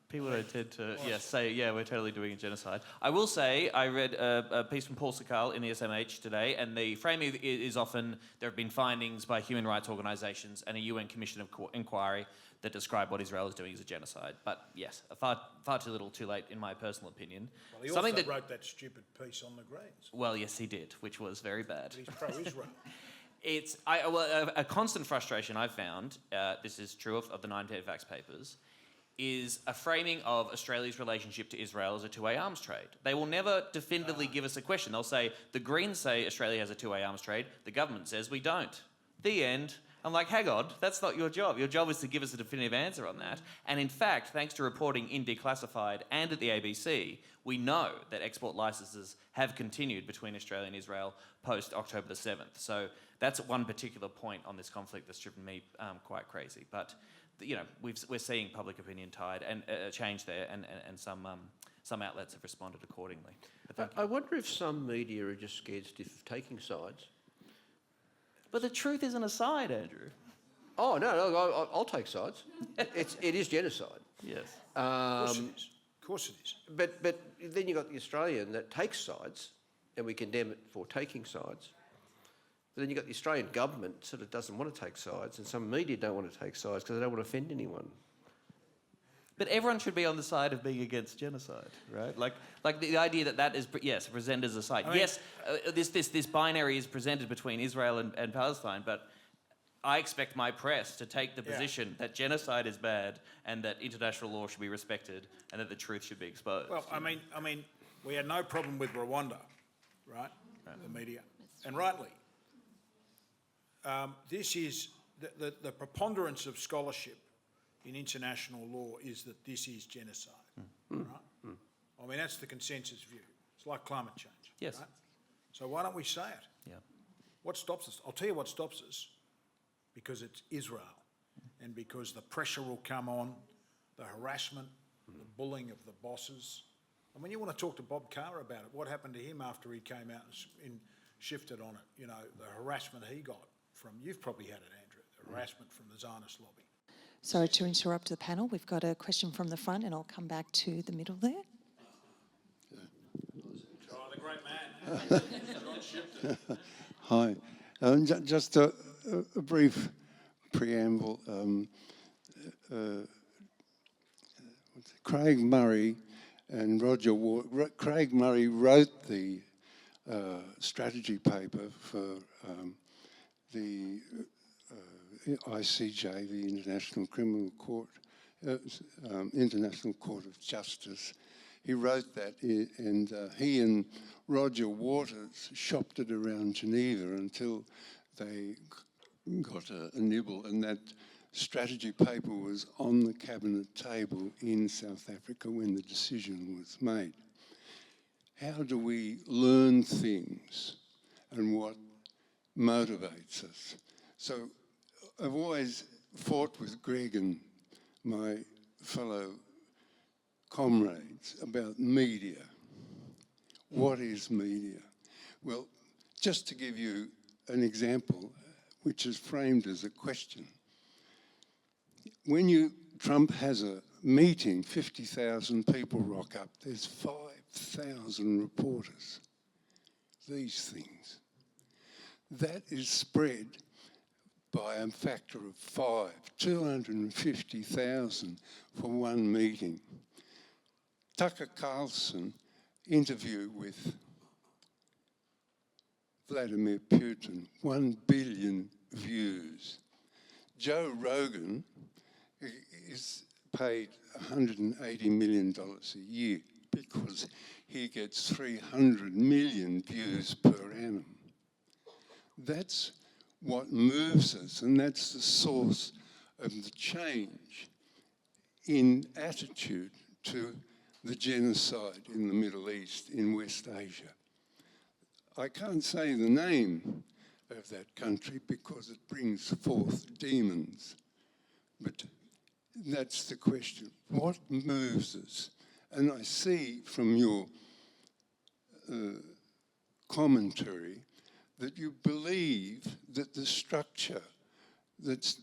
People don't tend to say, we're totally doing a genocide. I will say, I read a piece from Paul Sakal in the SMH today, and the framing is often there have been findings by human rights organisations and a UN Commission of Inquiry that describe what Israel is doing as a genocide. But yes, far too little, too late, in my personal opinion. Well, he also wrote that stupid piece on the Greens. Well, yes, he did, which was very bad. But he's pro-Israel. It's a constant frustration I've found, this is true of the 9 Fax papers, is a framing of Australia's relationship to Israel as a two-way arms trade. They will never definitively give us a question. They'll say, the Greens say Australia has a two-way arms trade, the government says we don't. The end. I'm like, hang on, that's not your job. Your job is to give us a definitive answer on that. And in fact, thanks to reporting in Declassified and at the ABC, we know that export licences have continued between Australia and Israel post-October the 7th. So that's one particular point on this conflict that's driven me quite crazy. But we're seeing public opinion tide and change there, and some outlets have responded accordingly. I wonder if some media are just scared stiff of taking sides. But the truth isn't a side, Andrew. Oh no, I'll take sides. It is genocide. Yes. Of course it is. But then you've got the Australian that takes sides, and we condemn it for taking sides. But then you've got the Australian government sort of doesn't want to take sides, and some media don't want to take sides because they don't want to offend anyone. But everyone should be on the side of being against genocide, right? Like the idea that is, presented as a side. This binary is presented between Israel and Palestine, but I expect my press to take the position that genocide is bad and that international law should be respected and that the truth should be exposed. Well, I mean, we had no problem with Rwanda, right? The media, and rightly. This is the preponderance of scholarship in international law is that this is genocide, right? I mean, that's the consensus view. It's like climate change, yes. Right? So why don't we say it? Yeah. What stops us? I'll tell you what stops us. Because it's Israel, and because the pressure will come on, the harassment, the bullying of the bosses. I mean, you want to talk to Bob Carr about it. What happened to him after he came out and shifted on it? The harassment he got from, you've probably had it, Andrew, the harassment from the Zionist lobby. Sorry to interrupt the panel. We've got a question from the front, and I'll come back to the middle there. Oh, the great man. Hi. Just a brief preamble. Craig Murray and Roger Ward. Craig Murray wrote the strategy paper for the ICJ, the International Criminal Court, International Court of Justice. He wrote that, and he and Roger Waters shopped it around Geneva until they got a nibble, and that strategy paper was on the cabinet table in South Africa when the decision was made. How do we learn things and what motivates us? So I've always fought with Greg and my fellow comrades about media. What is media? Well, just to give you an example, which is framed as a question. When Trump has a meeting, 50,000 people rock up, there's 5,000 reporters. These things. That is spread by a factor of 5, 250,000 for one meeting. Tucker Carlson interview with Vladimir Putin, 1 billion views. Joe Rogan is paid $180 million a year because he gets 300 million views per annum. That's what moves us, and that's the source of the change in attitude to the genocide in the Middle East, in West Asia. I can't say the name of that country because it brings forth demons, but that's the question. What moves us? And I see from your commentary that you believe that the structure that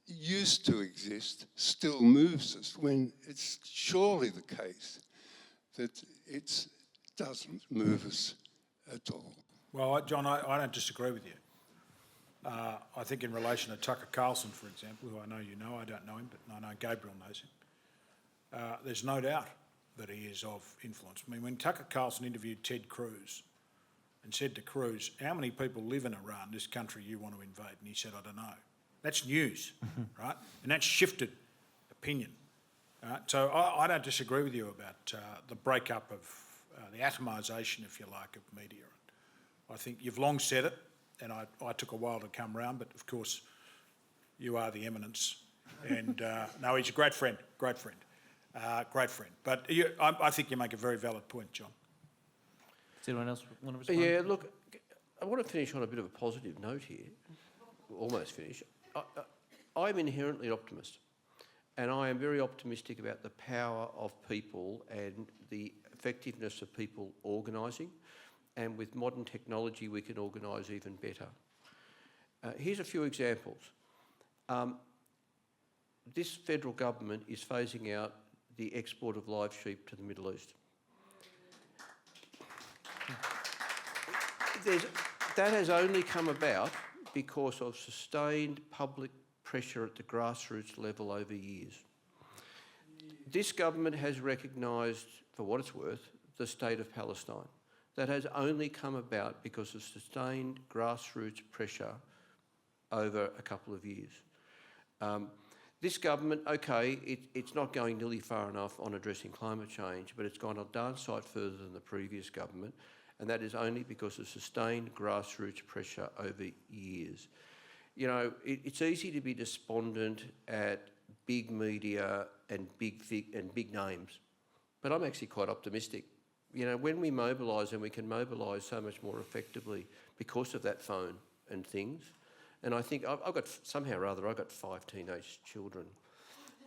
used to exist still moves us, when it's surely the case that it doesn't move us at all. Well, John, I don't disagree with you. I think in relation to Tucker Carlson, for example, who I know you know, I don't know him, but I know Gabriel knows him, there's no doubt that he is of influence. I mean, when Tucker Carlson interviewed Ted Cruz and said to Cruz, how many people live in Iran, this country you want to invade? And he said, I don't know. That's news, right? And that's shifted opinion. So I don't disagree with you about the breakup of the atomisation, if you like, of media. I think you've long said it, and I took a while to come round, but of course you are the eminence. And no, he's a great friend. But I think you make a very valid point, John. Does anyone else want to respond? Yeah, look, I want to finish on a bit of a positive note here, almost finish. I'm inherently an optimist, and I am very optimistic about the power of people and the effectiveness of people organising, and with modern technology we can organise even better. Here's a few examples. This federal government is phasing out the export of live sheep to the Middle East. That has only come about because of sustained public pressure at the grassroots level over years. This government has recognised, for what it's worth, the state of Palestine. That has only come about because of sustained grassroots pressure over a couple of years. This government, okay, it's not going nearly far enough on addressing climate change, but it's gone a darn sight further than the previous government, and that is only because of sustained grassroots pressure over years. You know, it's easy to be despondent at big media and big names, but I'm actually quite optimistic. You know, when we mobilise, and we can mobilise so much more effectively because of that phone and things, and I think I've got 5 teenage children.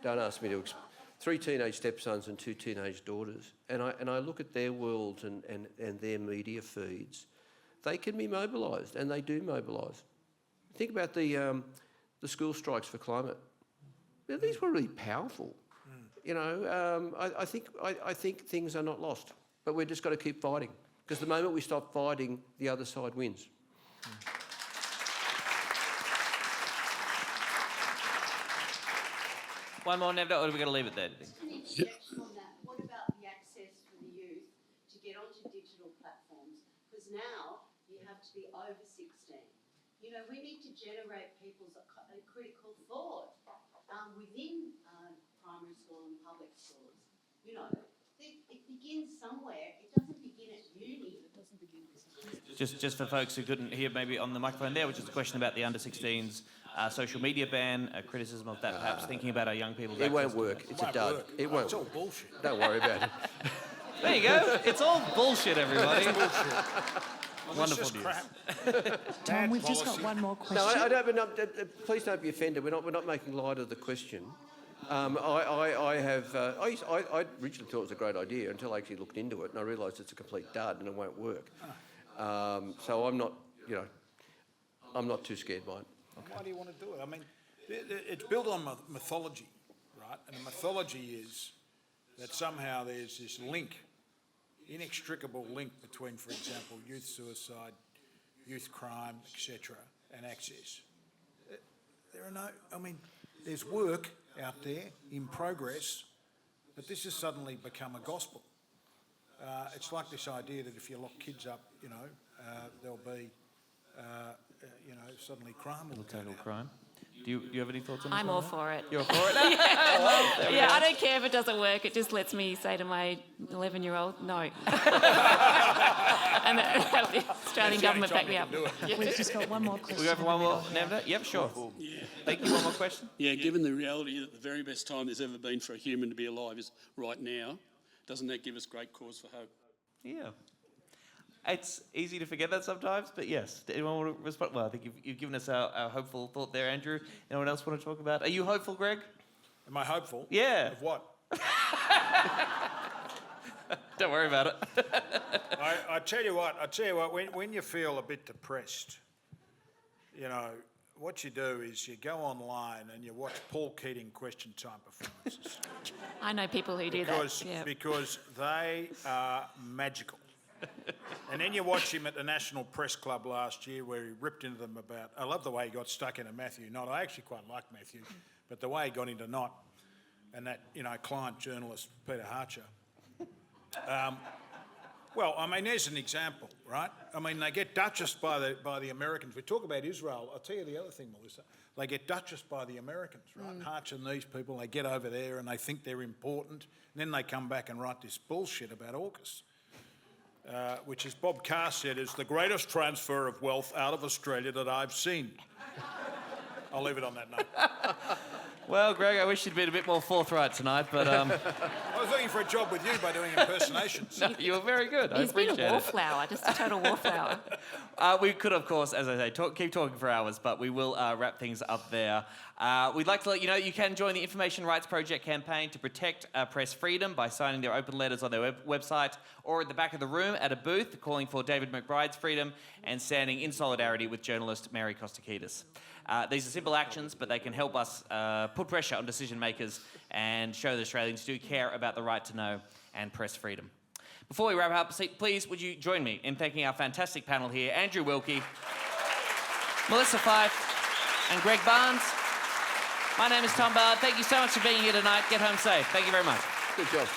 Don't ask me to. 3 teenage stepsons and 2 teenage daughters, and I look at their worlds and their media feeds. They can be mobilised, and they do mobilise. Think about the school strikes for climate. Now, these were really powerful. You know, I think things are not lost, but we've just got to keep fighting, because the moment we stop fighting, the other side wins. One more, Nevda, or are we going to leave it there? On that, what about the access for the youth to get onto digital platforms? Because now you have to be over 16. You know, we need to generate people's critical thought within primary school and public schools. You know, it begins somewhere. It doesn't begin at uni. It doesn't begin at school. Just for folks who couldn't hear maybe on the microphone there, which is a question about the under-16s social media ban, criticism of that, perhaps thinking about our young people's It won't access to work. It's a dud. It won't It's all work. bullshit. Don't worry about it. There you go. It's all bullshit, everybody. Wonderful It's just news. crap. Tom, we've just got policy. one more question. No, I don't. But no, please don't be offended. We're not making light of the question. I originally thought it was a great idea until I actually looked into it and I realised it's a complete dud and it won't work. So I'm not, I'm not too scared by it. Why do you want to do it? I mean, it's built on mythology, right? And the mythology is that somehow there's this link, inextricable link between, for example, youth suicide, youth crime, etc., and access. There are no, I mean, there's work out there in progress, but this has suddenly become a gospel. It's like this idea that if you lock kids up, there'll be, suddenly crime will go Total down. crime. Do you have any thoughts on this? I'm all for it. You're for it? Yeah, I don't care if it doesn't work. It just lets me say to my 11-year-old, no. And the Australian government back me up. We've just got one more question. We go for in one the more, middle here. Nevda? Yep, sure. Yeah. Thank you. One more question? Yeah, given the reality that the very best time there's ever been for a human to be alive is right now, doesn't that give us great cause for hope? Yeah. It's easy to forget that sometimes, but yes. Did anyone want to respond? Well, I think you've given us our hopeful thought there, Andrew. Anyone else want to talk about? Are you hopeful, Greg? Am I hopeful? Yeah. Of what? Don't worry about it. I tell you what, when you feel a bit depressed, what you do is you go online and you watch Paul Keating Question Time performances. I know people who do that. Yeah. Because they are magical. And then you watch him at the National Press Club last year where he ripped into them about, I love the way he got stuck into Matthew Knott. I actually quite like Matthew, but the way he got into Knott and that, client journalist, Peter Harcher. Well, I mean, there's an example, right? I mean, they get duchessed by the Americans. We talk about Israel. I'll tell you the other thing, Melissa. They get duchessed by the Americans, right? Harcher and these people, they get over there and they think they're important. And then they come back and write this bullshit about AUKUS, which, as Bob Carr said, is the greatest transfer of wealth out of Australia that I've seen. I'll leave it on that note. Well, Greg, I wish you'd been a bit more forthright tonight, but I was looking for a job with you by doing impersonations. no, you were very good. I He's been appreciate a it. wallflower, just a total wallflower. We could, of course, as I say, keep talking for hours, but we will wrap things up there. We'd like to let you know you can join the Information Rights Project campaign to protect press freedom by signing their open letters on their website or at the back of the room at a booth calling for David McBride's freedom and standing in solidarity with journalist Mary Kostakidis. These are simple actions, but they can help us put pressure on decision makers and show that Australians do care about the right to know and press freedom. Before we wrap up, please would you join me in thanking our fantastic panel here, Andrew Wilkie, Melissa Fyfe and Greg Barnes. My name is Tom Ballard. Thank you so much for being here tonight. Get home safe. Thank you very much. Good job.